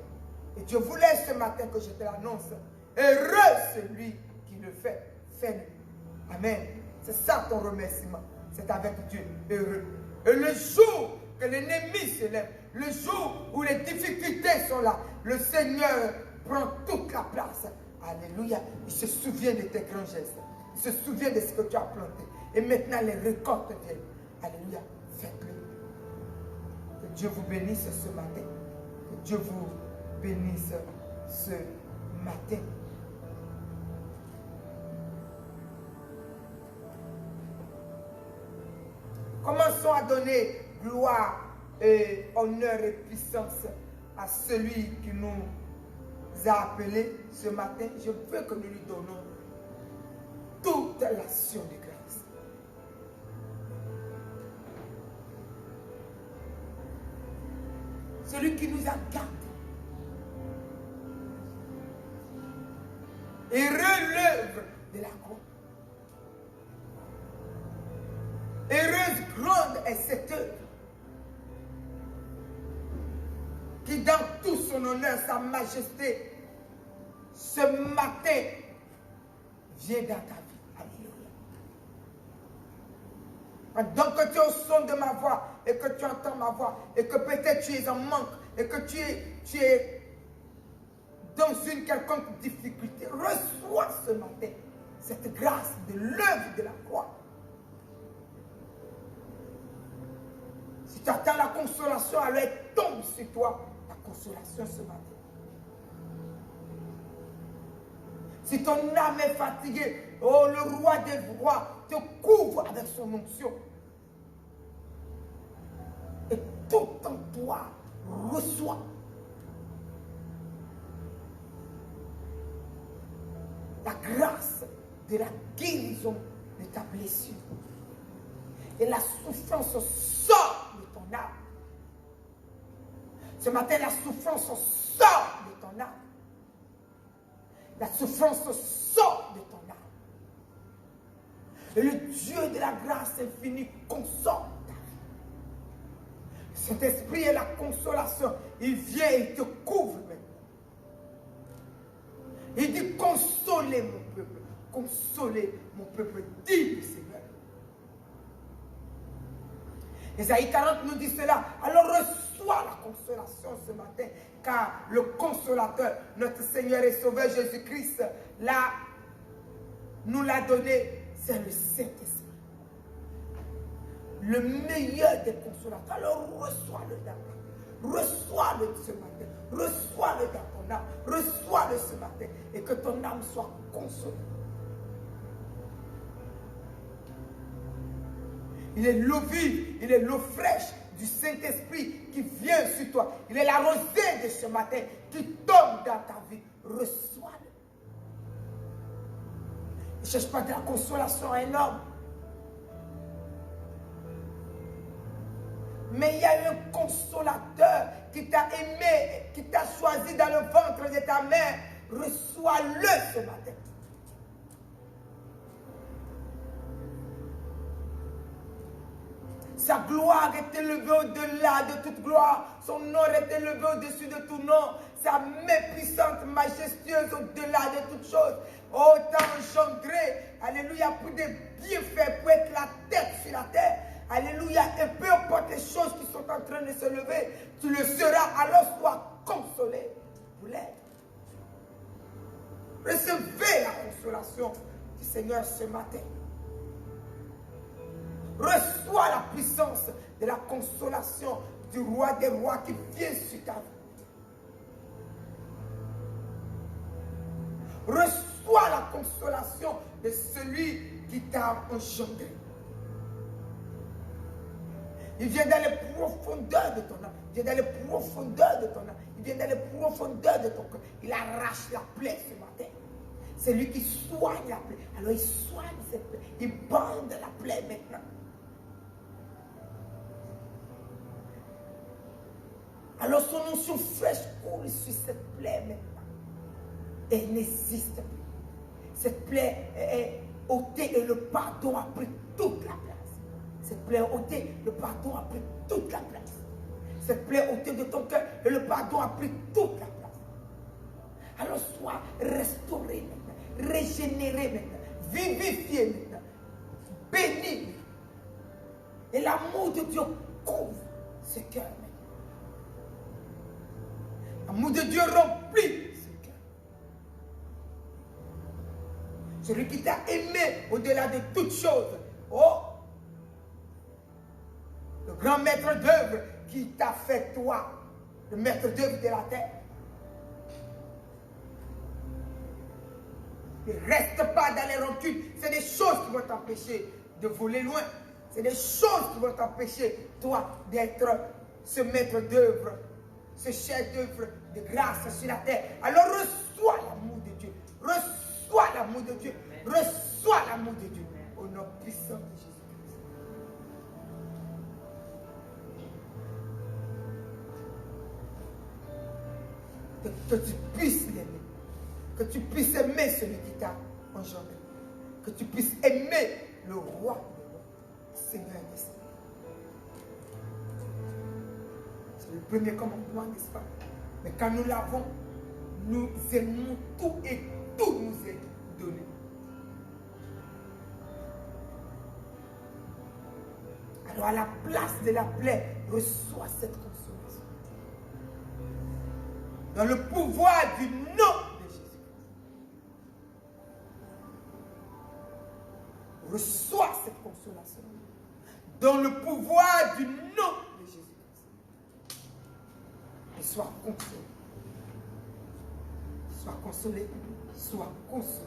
Et Dieu voulait ce matin que je te l'annonce. Heureux celui qui le fait. Fais-le. Amen. C'est ça ton remerciement. C'est avec Dieu. Heureux. Et le jour que l'ennemi se lève, le jour où les difficultés sont là, le Seigneur prend toute la place. Alléluia. Il se souvient de tes grands gestes. Il se souvient de ce que tu as planté. Et maintenant, les récoltes viennent. Alléluia. Faites-le. Que Dieu vous bénisse ce matin. Que Dieu vous bénisse ce matin. Commençons à donner gloire et honneur et puissance à celui qui nous a appelés ce matin. Je veux que nous lui donnons toute l'action de grâce. Celui qui nous a gardés et relève de la croix. Heureuse grande est cette œuvre qui dans tout son honneur, sa majesté, ce matin vient dans ta vie. Alléluia. Donc que tu es au son de ma voix et que tu entends ma voix et que peut-être tu es en manque et que tu es dans une quelconque difficulté, reçois ce matin cette grâce de l'œuvre de la croix. Si tu attends la consolation, alors elle tombe sur toi, la consolation ce matin. Si ton âme est fatiguée, oh, le roi des rois te couvre avec son onction. Et tout en toi reçoit la grâce de la guérison de ta blessure. Et la souffrance sort de ton âme. Ce matin, la souffrance sort de ton âme. La souffrance sort de ton âme. Et le Dieu de la grâce infinie console ta vie. Cet esprit est la consolation. Il vient et il te couvre maintenant. Il dit consolez mon peuple. Consolez mon peuple, dit le Seigneur. Ésaïe 40 nous dit cela. Alors reçois la consolation ce matin, car le consolateur, notre Seigneur et Sauveur Jésus-Christ, là, nous l'a donné, c'est le Saint-Esprit. Le meilleur des consolateurs. Alors reçois-le dans reçois-le ce matin. Reçois-le dans ton âme. Reçois-le ce matin. Et que ton âme soit consolée. Il est l'eau vive, il est l'eau fraîche du Saint-Esprit qui vient sur toi. Il est la rosée de ce matin qui tombe dans ta vie. Reçois-le. Ne cherche pas de la consolation à un homme. Mais il y a un consolateur qui t'a aimé, qui t'a choisi dans le ventre de ta mère. Reçois-le ce matin. Sa gloire est élevée au-delà de toute gloire. Son nom est élevé au-dessus de tout nom. Sa main puissante, majestueuse au-delà de toutes choses. Oh, t'as engendré, alléluia, pour des bienfaits, pour être la tête sur la terre. Alléluia, et peu importe les choses qui sont en train de se lever, tu le seras, alors sois consolé pour l'être. Recevez la consolation du Seigneur ce matin. Reçois la puissance de la consolation du roi des rois qui vient sur ta vie. Reçois la consolation de celui qui t'a engendré. Il vient dans les profondeurs de ton âme. Il vient dans les profondeurs de ton âme. Il vient dans les profondeurs de ton cœur. Il arrache la plaie ce matin. C'est lui qui soigne la plaie. Alors il soigne cette plaie. Il bande la plaie maintenant. Alors son onction fraîche coule sur cette plaie maintenant. Elle n'existe plus. Cette plaie est ôtée et le pardon a pris toute la place. Cette plaie ôtée, le pardon a pris toute la place. Cette plaie ôtée de ton cœur et le pardon a pris toute la place. Alors sois restauré maintenant, régénéré maintenant, vivifié maintenant, béni. Et l'amour de Dieu couvre ce cœur maintenant. L'amour de Dieu remplit ce cœur. Celui qui t'a aimé au-delà de toutes choses. Oh! Le grand maître d'œuvre qui t'a fait toi, le maître d'œuvre de la terre. Ne reste pas dans les rancunes. C'est des choses qui vont t'empêcher de voler loin. C'est des choses qui vont t'empêcher, toi, d'être ce maître d'œuvre, ce chef d'œuvre de grâce sur la terre. Alors reçois l'amour de Dieu. Reçois l'amour de Dieu. Reçois l'amour de Dieu. Au nom puissant de Jésus. Que tu puisses l'aimer. Que tu puisses aimer celui qui t'a engendré. Que tu puisses aimer le roi, Seigneur des Seigneurs. C'est le premier commandement, n'est-ce pas? Mais quand nous l'avons, nous aimons tout et tout nous est donné. Alors à la place de la plaie, reçois cette consolation. Dans le pouvoir du nom de Jésus. Reçois cette consolation. Dans le pouvoir du nom de Jésus. Et sois consolé. Sois consolé. Sois consolé.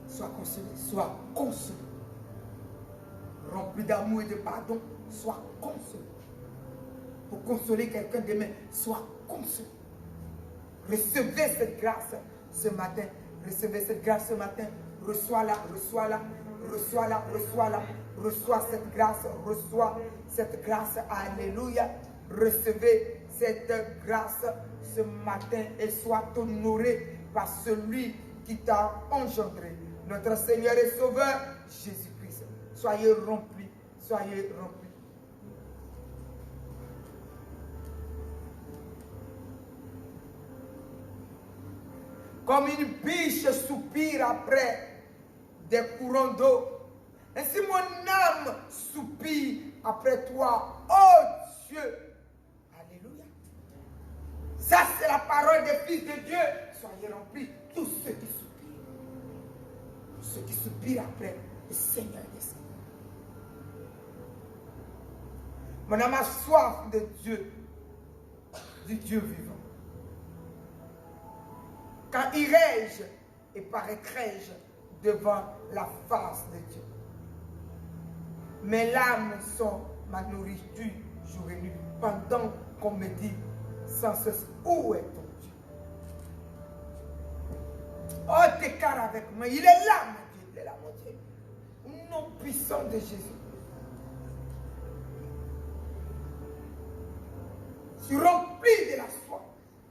Sois consolé. Sois consolé. Rempli d'amour et de pardon. Sois consolé. Pour consoler quelqu'un demain, sois consolé. Recevez cette grâce ce matin. Recevez cette grâce ce matin. Reçois-la, reçois-la, reçois-la, reçois-la. Reçois cette grâce, reçois cette grâce. Alléluia. Recevez cette grâce ce matin et sois honoré par celui qui t'a engendré. Notre Seigneur et Sauveur, Jésus-Christ. Soyez remplis, soyez remplis. Comme une biche soupire après des courants d'eau. Ainsi mon âme soupire après toi, oh Dieu. Alléluia. Ça c'est la parole des fils de Dieu. Soyez remplis, tous ceux qui soupirent. Ceux qui soupirent après le Seigneur des Seigneurs. Mon âme a soif de Dieu, du Dieu vivant. Quand irai-je et paraîtrai-je devant la face de Dieu? Mes larmes sont ma nourriture jour et nuit, pendant qu'on me dit sans cesse, où est ton Dieu? Oh, t'écarte avec moi, il est là, mon Dieu, il est là, mon Dieu. Au nom puissant de Jésus. Je suis rempli de la foi.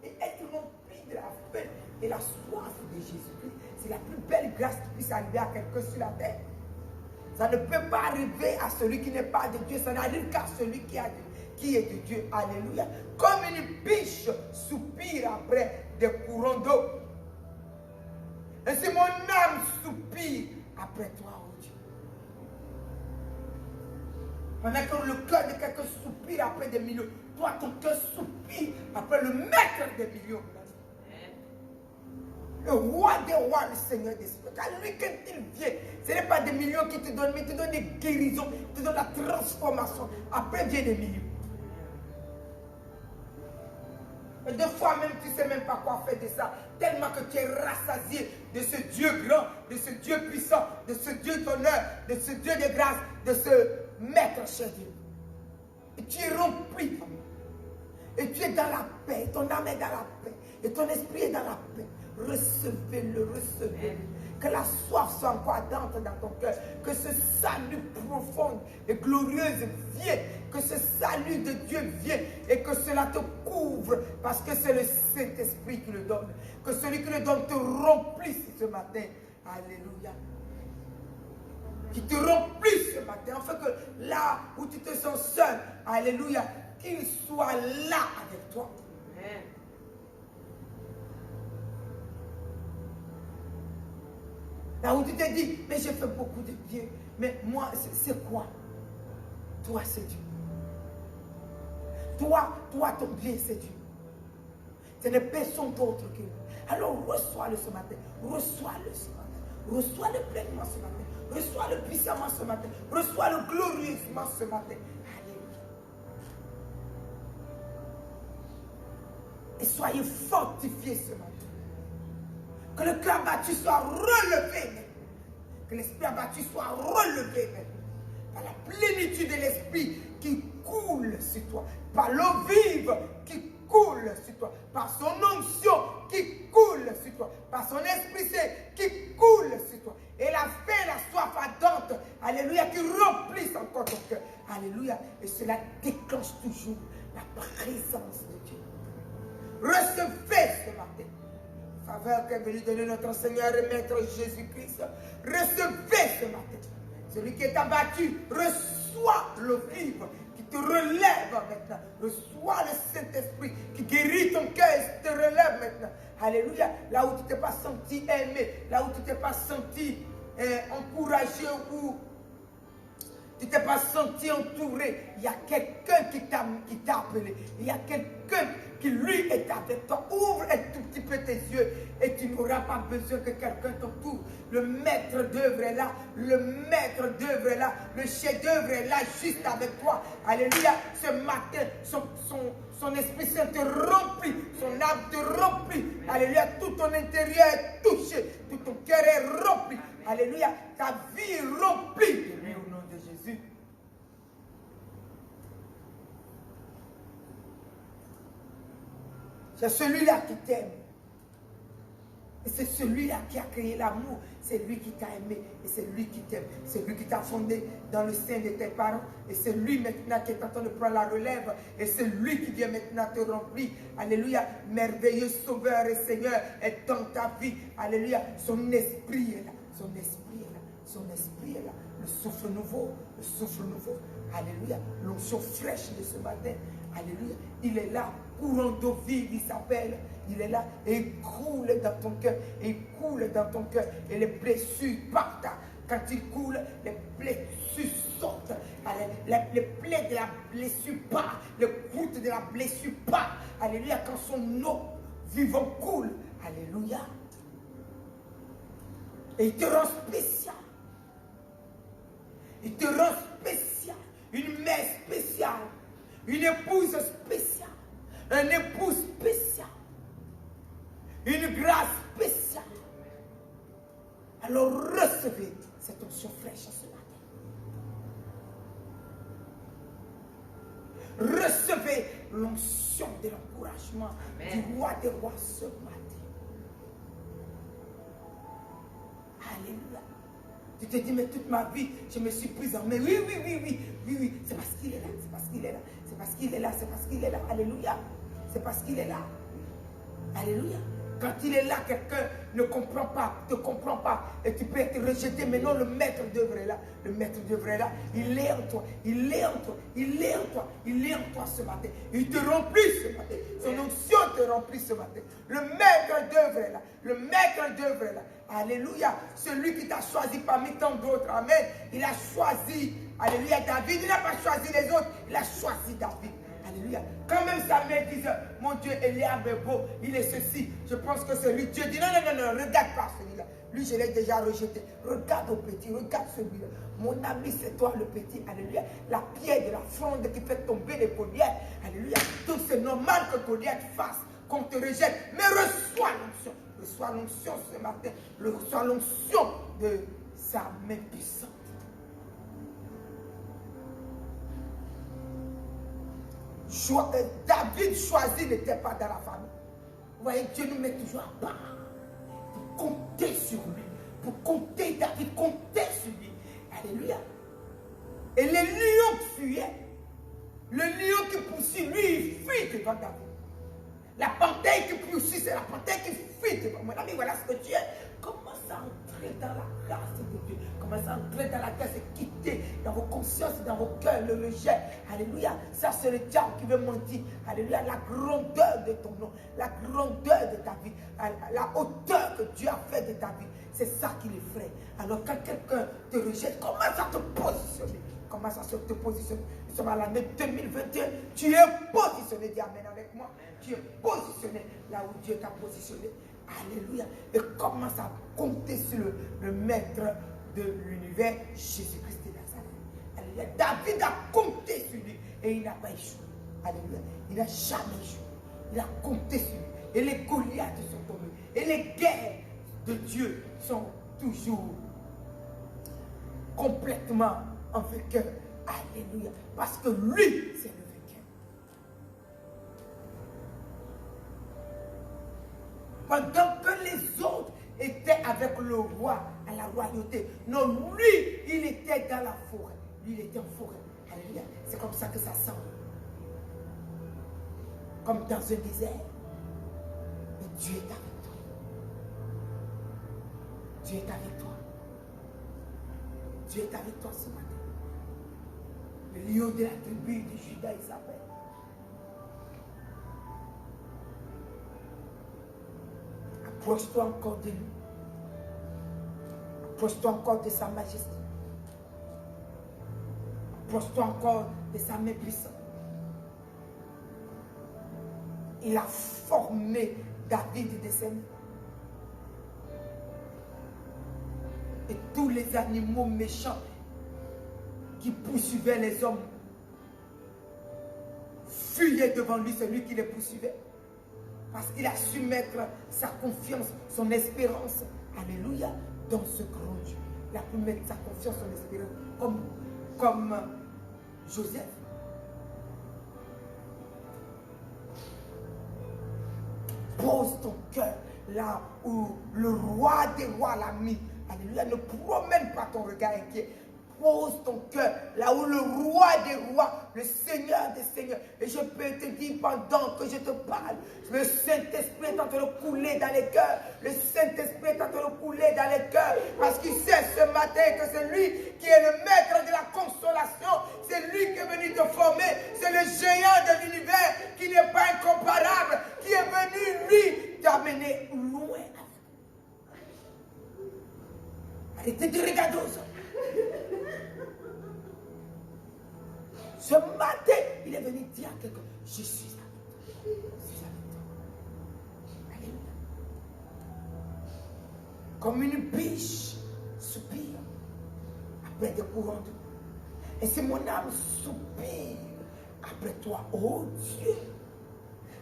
Et être rempli de la paix et la soif de Jésus-Christ, c'est la plus belle grâce qui puisse arriver à quelqu'un sur la terre. Ça ne peut pas arriver à celui qui n'est pas de Dieu, ça n'arrive qu'à celui qui est de Dieu. Alléluia. Comme une biche soupire après des courants d'eau. Ainsi mon âme soupire après toi, oh Dieu. Pendant que le cœur de quelqu'un soupire après des millions, toi ton cœur soupire après le maître des millions. Le roi des rois, le Seigneur des Seigneurs. Car lui, quand il vient, ce n'est pas des millions qui te donnent, mais il te donne des guérisons, il te donne la transformation. Après vient des millions. Et des fois même, tu ne sais même pas quoi faire de ça. Tellement que tu es rassasié de ce Dieu grand, de ce Dieu puissant, de ce Dieu d'honneur, de ce Dieu de grâce, de ce maître chez Dieu. Et tu es rempli. Et tu es dans la paix. Ton âme est dans la paix. Et ton esprit est dans la paix. Recevez-le, recevez-le. Que la soif soit encore ardente dans ton cœur. Que ce salut profond et glorieux vienne. Que ce salut de Dieu vienne et que cela te couvre parce que c'est le Saint-Esprit qui le donne. Que celui qui le donne te remplisse ce matin. Alléluia. Qui te remplisse ce matin. Afin que là où tu te sens seul, alléluia, qu'il soit là avec toi. Amen. Là où tu te dis, mais j'ai fait beaucoup de bien. Mais moi, c'est quoi? Toi, c'est Dieu. Toi, ton bien, c'est Dieu. Ce n'est personne d'autre que lui. Alors, reçois-le ce matin. Reçois-le ce matin. Reçois-le pleinement ce matin. Reçois-le puissamment ce matin. Reçois-le glorieusement ce matin. Alléluia. Et soyez fortifiés ce matin. Que le cœur battu soit relevé. Que l'esprit abattu soit relevé. Par la plénitude de l'esprit qui coule sur toi. Par l'eau vive qui coule sur toi. Par son onction qui coule sur toi. Par son esprit saint qui coule sur toi. Et la faim, la soif ardente, alléluia, qui remplisse encore ton cœur. Alléluia. Et cela déclenche toujours la présence de Dieu. Recevez ce matin. Faveur qu'est venu donner notre Seigneur et Maître Jésus-Christ. Recevez ce matin. Celui qui est abattu, reçoit l'eau vive qui te relève maintenant. Reçois le Saint-Esprit qui guérit ton cœur et te relève maintenant. Alléluia. Là où tu ne t'es pas senti aimé, là où tu ne t'es pas senti encouragé ou tu ne t'es pas senti entouré, il y a quelqu'un qui t'a appelé. Il y a quelqu'un qui lui est avec toi. Ouvre un tout petit peu tes yeux et tu n'auras pas besoin que quelqu'un t'entoure. Le maître d'œuvre est là. Le maître d'œuvre est là. Le chef d'œuvre est là juste avec toi. Alléluia. Ce matin, son Esprit Saint te remplit. Son âme te remplit. Alléluia. Tout ton intérieur est touché. Tout ton cœur est rempli. Alléluia. Ta vie est remplie de lui au nom de Jésus. C'est celui-là qui t'aime. Et c'est celui-là qui a créé l'amour. C'est lui qui t'a aimé. Et c'est lui qui t'aime. C'est lui qui t'a fondé dans le sein de tes parents. Et c'est lui maintenant qui est en train de prendre la relève. Et c'est lui qui vient maintenant te remplir. Alléluia. Merveilleux Sauveur et Seigneur est dans ta vie. Alléluia. Son esprit est là. Son esprit est là. Son esprit est là. Le souffle nouveau. Le souffle nouveau. Alléluia. L'onction fraîche de ce matin. Alléluia. Il est là. Courant d'eau vive, il s'appelle. Il est là et il coule dans ton cœur. Et il coule dans ton cœur. Et les blessures partent. Quand il coule, les blessures sortent. Les plaies de la blessure partent. Les gouttes de la blessure partent. Alléluia. Quand son eau vivante coule. Alléluia. Et il te rend spécial. Il te rend spécial. Une mère spéciale. Une épouse spéciale. Un époux spécial. Une grâce spéciale. Alors recevez cette onction fraîche ce matin. Recevez l'onction de l'encouragement du roi des rois ce matin. Alléluia. Tu te dis, mais toute ma vie, je me suis prise en main. Oui. C'est parce qu'il est là. C'est parce qu'il est là. C'est parce qu'il est là. C'est parce qu'il est là. Alléluia. C'est parce qu'il est là. Alléluia. Quand il est là, quelqu'un ne comprend pas, te comprend pas. Et tu peux être rejeté. Mais non, le maître d'œuvre est là. Le maître d'œuvre est là. Il est en toi. Il est en toi. Il est en toi. Il est en toi ce matin. Il te remplit ce matin. Son onction te remplit ce matin. Le maître d'œuvre est là. Le maître d'œuvre est là. Alléluia. Celui qui t'a choisi parmi tant d'autres. Amen. Il a choisi. Alléluia. David, il n'a pas choisi les autres. Il a choisi David. Alléluia. Quand même Samuel disait, mon Dieu, Eliab est beau, il est ceci. Je pense que c'est lui. Dieu dit, non, regarde pas celui-là. Lui, je l'ai déjà rejeté. Regarde au petit, regarde celui-là. Mon ami, c'est toi le petit. Alléluia. La pierre de la fronde qui fait tomber les Goliaths. Alléluia. Donc c'est normal que Goliath fasse, qu'on te rejette. Mais reçois l'onction. Reçois l'onction ce matin. Reçois l'onction de sa main puissante. David choisi n'était pas dans la famille. Vous voyez, Dieu nous met toujours à part. Pour compter sur lui. pour compter David, compter sur lui. Alléluia. Et les lions fuyaient. Le lion qui poursuit, lui, il fuit devant David. La panthère qui poursuit, c'est la panthère qui fuit devant moi. Mais voilà ce que tu es. Commence à entrer dans la grâce de Dieu. Commence à entrer dans la grâce et quitter dans vos consciences, dans vos cœurs, le rejet. Alléluia. Ça, c'est le diable qui veut mentir. Alléluia. La grandeur de ton nom, la grandeur de ta vie, la hauteur que Dieu a fait de ta vie. C'est ça qui l'effraie. Alors, quand quelqu'un te rejette, commence à te positionner. Commence à te positionner. Nous sommes à l'année 2021. Tu es positionné. Dis amen avec moi. Tu es positionné là où Dieu t'a positionné. Alléluia. Et commence à compter sur le maître de l'univers, Jésus-Christ de Nazareth. Alléluia. David a compté sur lui et il n'a pas échoué. Alléluia. Il n'a jamais échoué. Il a compté sur lui. Et les Goliaths sont tombés. Et les guerres de Dieu sont toujours complètement en vainqueur. Alléluia. Parce que lui, c'est le vainqueur. Pendant que les autres étaient avec le roi à la royauté. Non, lui, il était dans la forêt. Lui, il était en forêt. Alléluia. C'est comme ça que ça semble. Comme dans un désert. Mais Dieu est avec toi. Dieu est avec toi. Dieu est avec toi ce matin. Le lion de la tribu de Juda, il s'appelle. Approche-toi encore de lui. Approche-toi encore de sa majesté. Approche-toi encore de sa main puissante. Il a formé David de ses mains. Et tous les animaux méchants qui poursuivaient les hommes fuyaient devant lui, c'est lui qui les poursuivait. Parce qu'il a su mettre sa confiance, son espérance, alléluia, dans ce grand Dieu. Il a pu mettre sa confiance, son espérance, comme Joseph. Pose ton cœur là où le roi des rois l'a mis. Alléluia, ne promène pas ton regard inquiet. Pose ton cœur là où le roi des rois, le Seigneur des seigneurs. Et je peux te dire pendant que je te parle, le Saint-Esprit est en train de couler dans les cœurs. Le Saint-Esprit est en train de couler dans les cœurs. Parce qu'il sait ce matin que c'est lui qui est le maître de la consolation. C'est lui qui est venu te former. C'est le géant de l'univers qui n'est pas incomparable. Qui est venu, lui, t'amener loin. Arrêtez de regarder aux autres. Ce matin, il est venu dire à quelqu'un, je suis avec toi. Je suis avec toi. Alléluia. Comme une biche soupire après des courants d'eau. Et c'est mon âme soupire après toi, oh Dieu.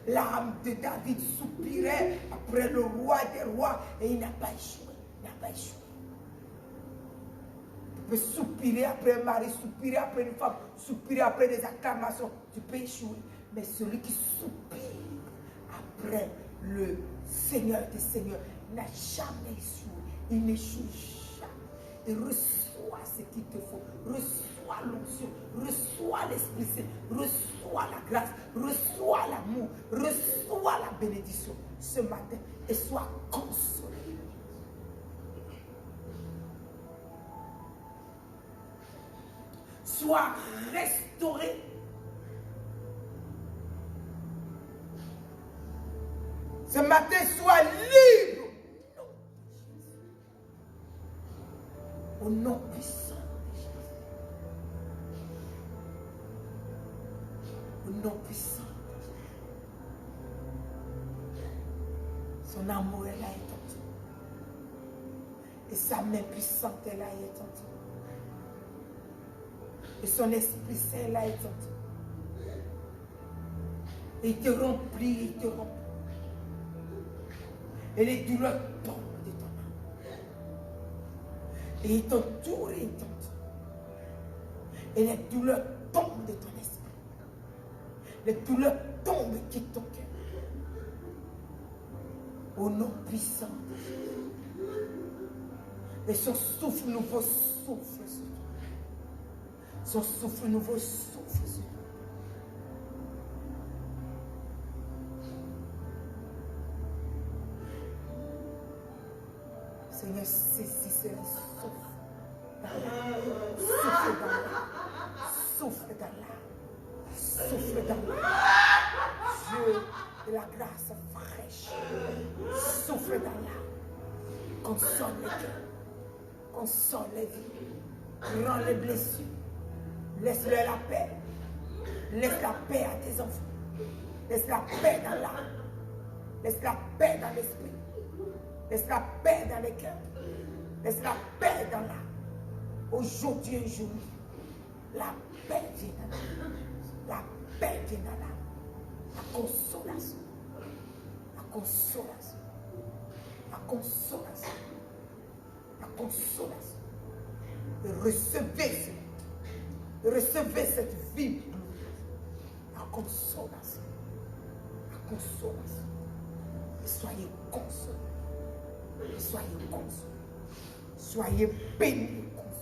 L'âme de David soupirait après le roi des rois et il n'a pas échoué. Il n'a pas échoué. Tu peux soupirer après un mari, soupirer après une femme, soupirer après des acclamations. Tu peux échouer. Mais celui qui soupire après le Seigneur des Seigneurs n'a jamais échoué. Il n'échoue jamais. Et reçois ce qu'il te faut. Reçois l'onction. Reçois l'Esprit Saint. Reçois la grâce. Reçois l'amour. Reçois la bénédiction ce matin. Et sois consolé. Sois restauré. Ce matin, sois libre. Au nom puissant de Jésus. Au nom puissant de Jésus. Son amour est là et en toi. Et sa main puissante est là et en toi. Et son Esprit Saint là est en toi. Et il te remplit, il te remplit. Et les douleurs tombent de ton âme. Et il t'entoure et il t'entoure. Et les douleurs tombent de ton esprit. Les douleurs tombent et quittent ton cœur. Au nom puissant de Jésus. Et son souffle nouveau souffle sur toi. Son souffle nouveau souffle sur toi. Seigneur, saisissez le souffle. Souffle dans l'âme. Souffle dans l'âme. Souffle dans l'âme. Dieu de la grâce fraîche. Souffle dans l'âme. Console les cœurs. Console les vies. Rends les blessures. Laisse-leur la paix. Laisse la paix à tes enfants. Laisse la paix dans l'âme. Laisse la paix dans l'esprit. Laisse la paix dans les cœurs. Laisse la paix dans l'âme. Aujourd'hui, aujourd'hui, la paix vient dans l'âme. La paix vient dans l'âme. La consolation. La consolation. La consolation. La consolation. Recevez cette vie. La consolation. La consolation. Et soyez consolés. Soyez consolés. Soyez bénis et consolés.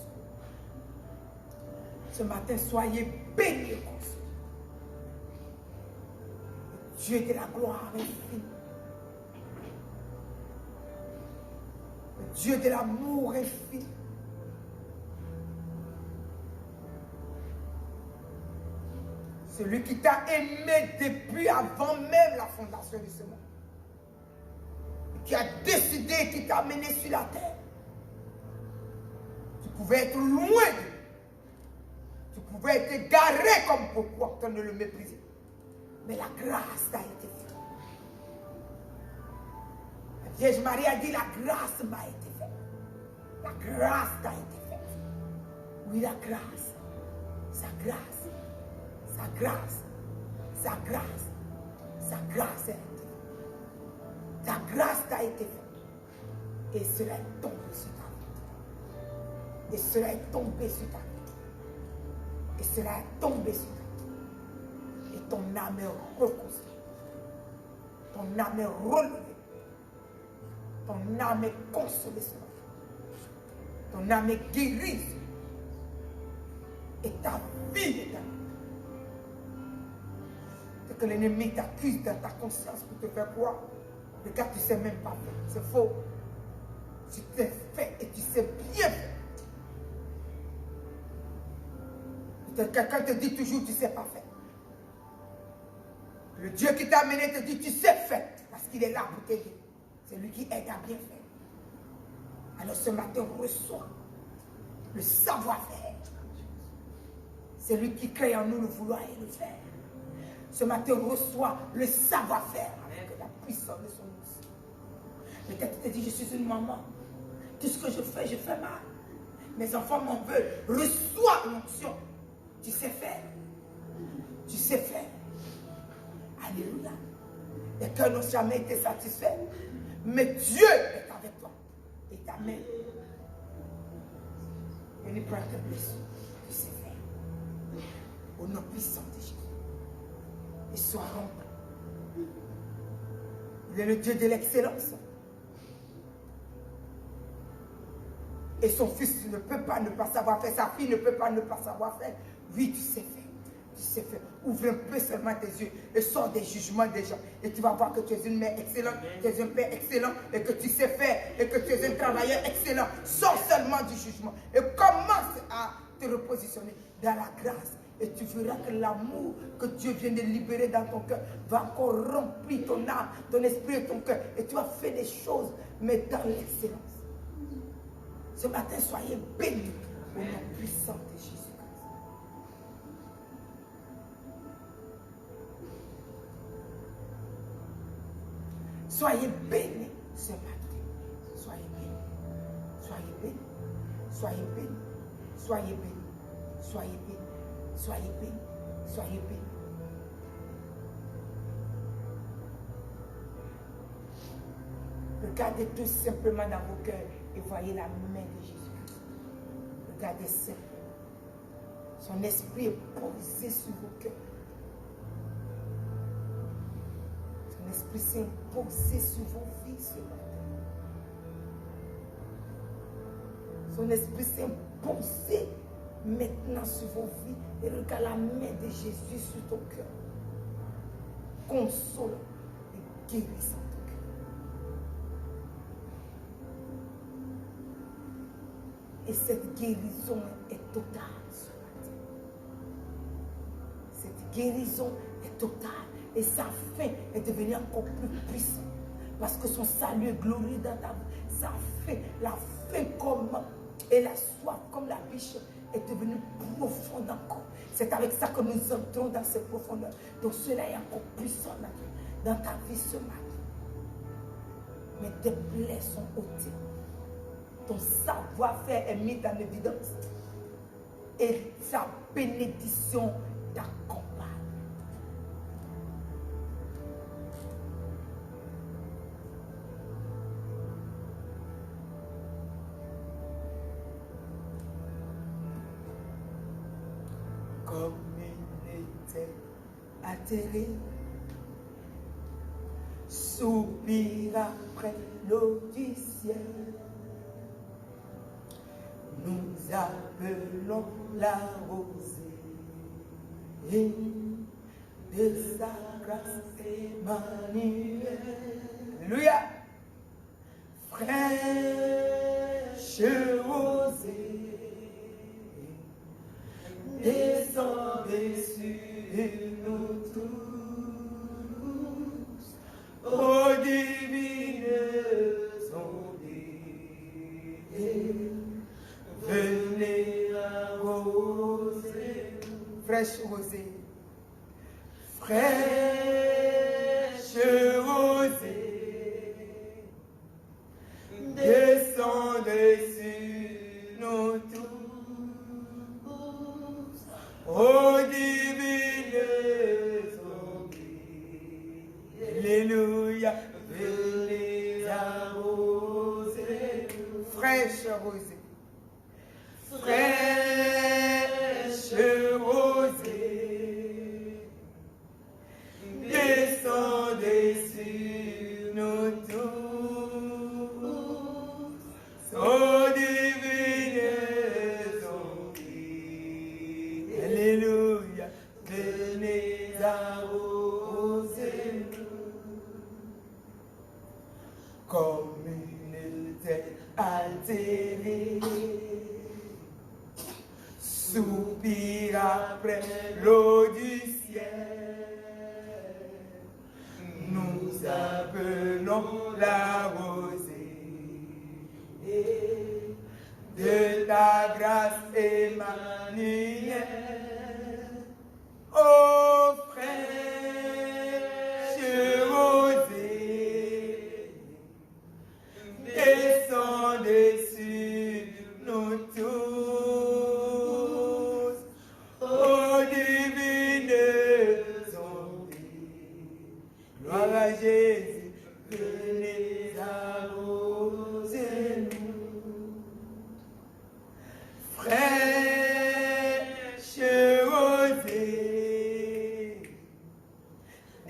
Ce matin, soyez bénis et consolés. Dieu de la gloire infinie. Le Dieu de l'amour infini. Celui qui t'a aimé depuis avant même la fondation de ce monde. Qui a décidé, qui t'a amené sur la terre. Tu pouvais être loin de lui. Tu pouvais être égaré comme pourquoi tu ne le méprisais. Mais la grâce t'a été faite. La Vierge Marie a dit, la grâce m'a été faite. La grâce t'a été faite. Oui, la grâce. Sa grâce. Sa grâce. Sa grâce. Sa grâce est. Ta grâce t'a été faite. Et cela est tombé sur ta vie. Et cela est tombé sur ta vie. Et cela est tombé sur ta vie. Et ton âme est reconstruite. Ton âme est relevée. Ton âme est consolée sur la vie. Ton âme est guérie. Et ta vie est dans. C'est que l'ennemi t'accuse dans ta conscience pour te faire croire. Regarde, tu ne sais même pas faire. C'est faux. Tu t'es fait et tu sais bien faire. Quelqu'un te dit toujours tu ne sais pas faire. Le Dieu qui t'a amené te dit tu sais faire. Parce qu'il est là pour t'aider. C'est lui qui aide à bien faire. Alors ce matin, reçois le savoir-faire. C'est lui qui crée en nous le vouloir et le faire. Ce matin, reçois le savoir-faire avec la puissance de son nom. Peut-être tu te dis, je suis une maman. Tout ce que je fais mal. Mes enfants m'en veulent. Reçois l'onction. Tu sais faire. Tu sais faire. Alléluia. Les cœurs n'ont jamais été satisfaits. Mais Dieu est avec toi. Et t'amène. Et il prend tes blessures. Tu sais faire. Au nom puissant de Jésus. Et sois rempli. Il est le Dieu de l'excellence. Et son fils ne peut pas ne pas savoir faire. Sa fille ne peut pas ne pas savoir faire. Oui, tu sais faire. Tu sais faire. Ouvre un peu seulement tes yeux et sors des jugements des gens. Et tu vas voir que tu es une mère excellente, tu es un père excellent et que tu sais faire et que tu es un travailleur excellent. Sors seulement du jugement et commence à te repositionner dans la grâce. Et tu verras que l'amour que Dieu vient de libérer dans ton cœur va encore remplir ton âme, ton esprit et ton cœur. Et tu vas faire des choses, mais dans l'excellence. Ce matin, soyez bénis au nom puissant de Jésus-Christ. Soyez bénis ce matin. Soyez bénis. Soyez bénis. Soyez bénis. Soyez bénis. Soyez bénis. Soyez bénis. Soyez bénis. Regardez tout simplement dans vos cœurs et voyez la main de Jésus. Regardez simplement. Son esprit est posé sur vos cœurs. Son esprit s'est posé sur vos vies ce matin. Son Esprit Saint pensez maintenant sur vos vies et regarde la main de Jésus sur ton cœur. Console et guérisse ton cœur. Et cette guérison est totale sur la terre. Cette guérison est totale. Et sa fin est devenue encore plus puissante. Parce que son salut est glorieux dans ta vie. Sa fin, la faim comme et la soif comme la biche est devenue profonde encore. C'est avec ça que nous entrons dans cette profondeur. Donc cela est encore puissant dans ta vie ce matin. Mais tes plaies sont ôtées. Ton savoir-faire est mis en évidence. Et sa bénédiction t'accompagne. Comme une ételle atterrée, soupire après l'eau du ciel. Nous appelons la rosée de sa grâce Emmanuel. Alléluia. Fraîche rosée, descendez sur nous tous, ô divines ondes, venez arroser, fraîche rosée, fraîche rosée, descendez sur nous tous. Oh divine ondes, alléluia, venez arroser, fraîche rosée, fraîche rosée, descendez sur nous tous, oh divine ondes, alléluia, venez arroser comme une ételle altérée, soupire après l'eau du ciel. Nous appelons la rosée de ta grâce Emmanuel. Ô fraîche rosée, descendez sur nous tous, ô divines ondes, gloire à Jésus, venez arroser nous. Fraîche rosée,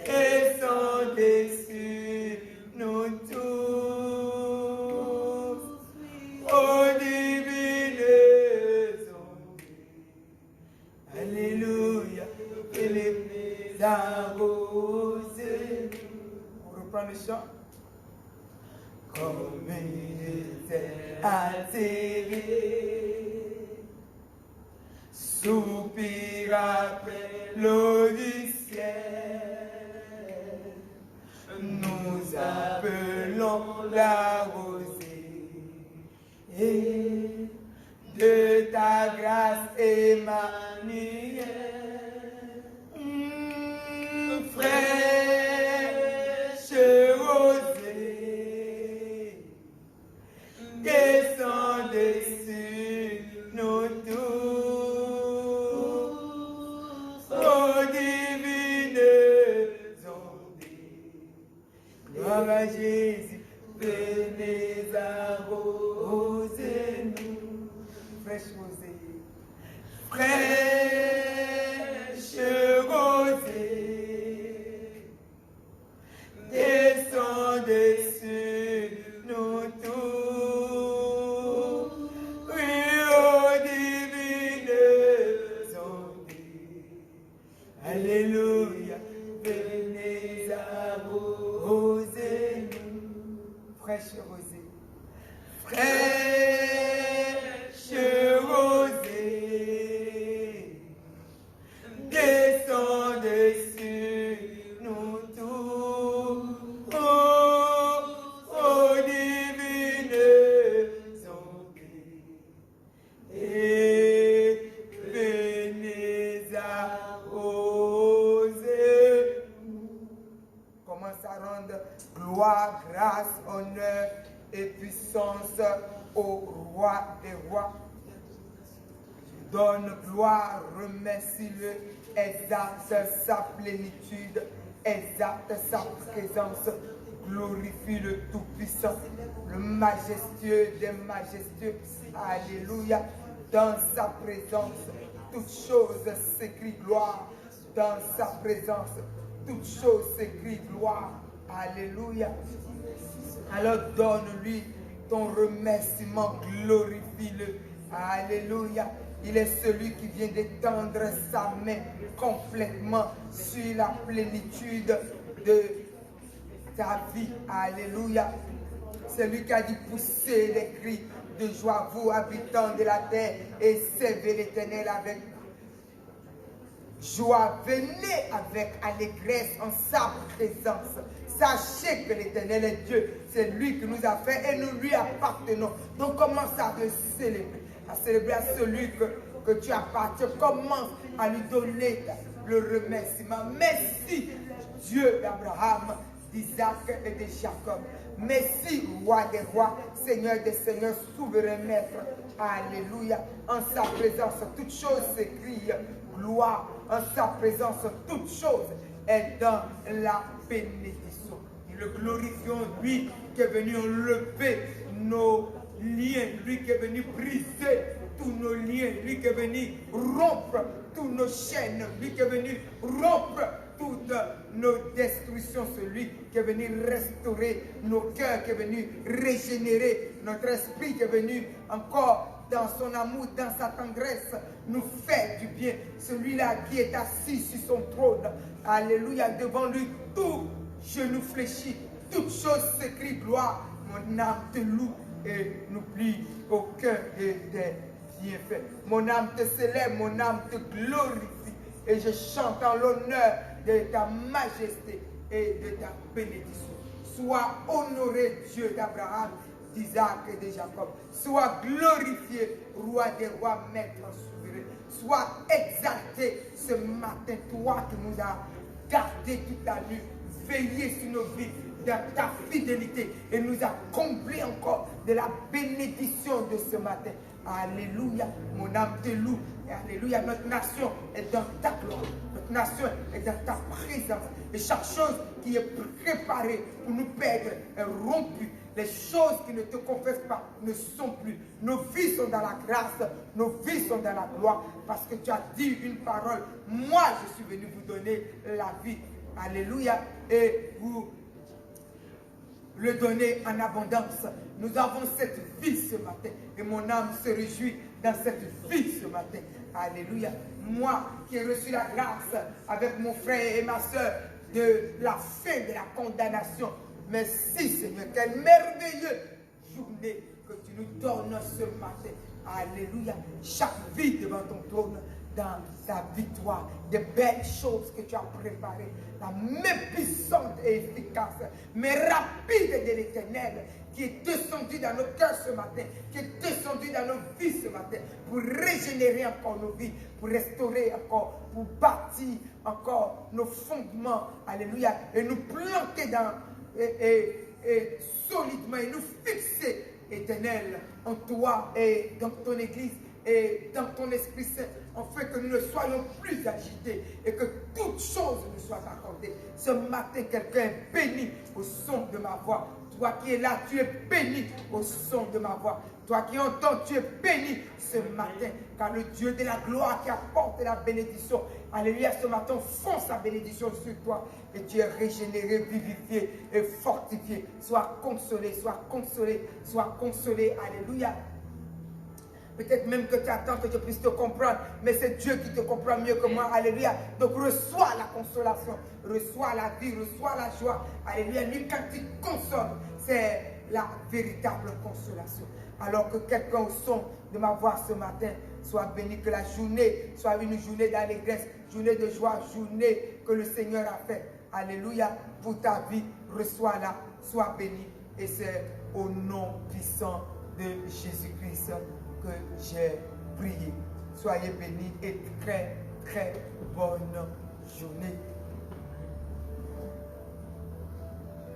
descendez sur nous tous, ô divines ondes, alléluia, venez arroser nous. On reprend le chant. Comme une ételle atterrée, soupire après l'eau du ciel. Nous appelons la rosée de ta grâce Emmanuel. Fraîche rosée, descendez sur nous tous, ô divines ondes, gloire à Jésus, venez arroser nous. Fraîche rosée, fraîche rosée, descendez sur nous tous. fraîche rosée. Fraîche rosée, descend sur nous tous, ô divine santé, et venez arroser. Commence à rendre gloire, grâce, honneur et puissance au roi des rois. Donne gloire, remercie-le, exalte sa plénitude, exalte sa présence, glorifie le Tout-Puissant, le majestueux des majestueux. Alléluia. Dans sa présence, toute chose s'écrit gloire. Dans sa présence, toute chose s'écrit gloire. Alléluia. Alors donne-lui ton remerciement, glorifie-le. Alléluia. Il est celui qui vient d'étendre sa main complètement sur la plénitude de ta vie. Alléluia. C'est lui qui a dit pousser les cris de joie, vous habitants de la terre, et servez l'Éternel avec joie. Venez avec allégresse en sa présence. Sachez que l'Éternel est Dieu. C'est lui qui nous a fait et nous lui appartenons. Donc commence à le célébrer. À célébrer à celui que tu appartiens. Commence à lui donner le remerciement. Merci Dieu d'Abraham, d'Isaac et de Jacob. Merci roi des rois, Seigneur des seigneurs, souverain maître. Alléluia. En sa présence, toute chose s'écrit gloire. En sa présence, toute chose est dans la bénédiction. Nous le glorifions, lui qui est venu enlever nos liens, lui qui est venu briser tous nos liens, lui qui est venu rompre tous nos chaînes, lui qui est venu rompre toutes nos destructions, celui qui est venu restaurer nos cœurs, qui est venu régénérer notre esprit, qui est venu encore dans son amour, dans sa tendresse, nous fait du bien. Celui-là qui est assis sur son trône, alléluia, devant lui, tout genou fléchit, toute chose s'écrie gloire. Mon âme te loue et n'oublie aucun de tes bienfaits. Mon âme te célèbre, mon âme te glorifie et je chante en l'honneur de ta majesté et de ta bénédiction. Sois honoré, Dieu d'Abraham, d'Isaac et de Jacob. Sois glorifié, roi des rois, maître souverain. Sois exalté ce matin, toi qui nous as gardé toute la nuit, veillé sur nos vies dans ta fidélité et nous a comblé encore de la bénédiction de ce matin. Alléluia, mon âme te loue. Et alléluia, notre nation est dans ta gloire. Notre nation est dans ta présence. Et chaque chose qui est préparée pour nous perdre est rompue. Les choses qui ne te confessent pas ne sont plus. Nos vies sont dans la grâce, nos vies sont dans la gloire. Parce que tu as dit une parole. Moi, je suis venu vous donner la vie. Alléluia. Et vous le donner en abondance. Nous avons cette vie ce matin. Et mon âme se réjouit dans cette vie ce matin. Alléluia. Moi qui ai reçu la grâce avec mon frère et ma soeur de la fin de la condamnation. Merci Seigneur. Quelle merveilleuse journée que tu nous donnes ce matin. Alléluia. Chaque vie devant ton trône dans ta victoire, des belles choses que tu as préparées, la main puissante et efficace, mais rapide de l'Éternel, qui est descendu dans nos cœurs ce matin, qui est descendu dans nos vies ce matin, pour régénérer encore nos vies, pour restaurer encore, pour bâtir encore nos fondements, alléluia, et nous planter dans, et solidement, et nous fixer, Éternel, en toi et dans ton Église, et dans ton Esprit Saint, afin que nous ne soyons plus agités et que toutes choses nous soient accordées. Ce matin, quelqu'un est béni au son de ma voix. Toi qui es là, tu es béni au son de ma voix. Toi qui entends, tu es béni ce matin, car le Dieu de la gloire qui apporte la bénédiction, alléluia, ce matin, fond sa bénédiction sur toi et tu es régénéré, vivifié et fortifié. Sois consolé, sois consolé, sois consolé, alléluia. Peut-être même que tu attends que je puisse te comprendre, mais c'est Dieu qui te comprend mieux que moi. Alléluia. Donc reçois la consolation, reçois la vie, reçois la joie. Alléluia. Lui, quand il console, c'est la véritable consolation. Alors que quelqu'un au son de ma voix ce matin soit béni, que la journée soit une journée d'allégresse, journée de joie, journée que le Seigneur a fait. Alléluia, pour ta vie, reçois-la, sois béni. Et c'est au nom puissant de Jésus-Christ que j'ai prié. Soyez bénis et très, très bonne journée.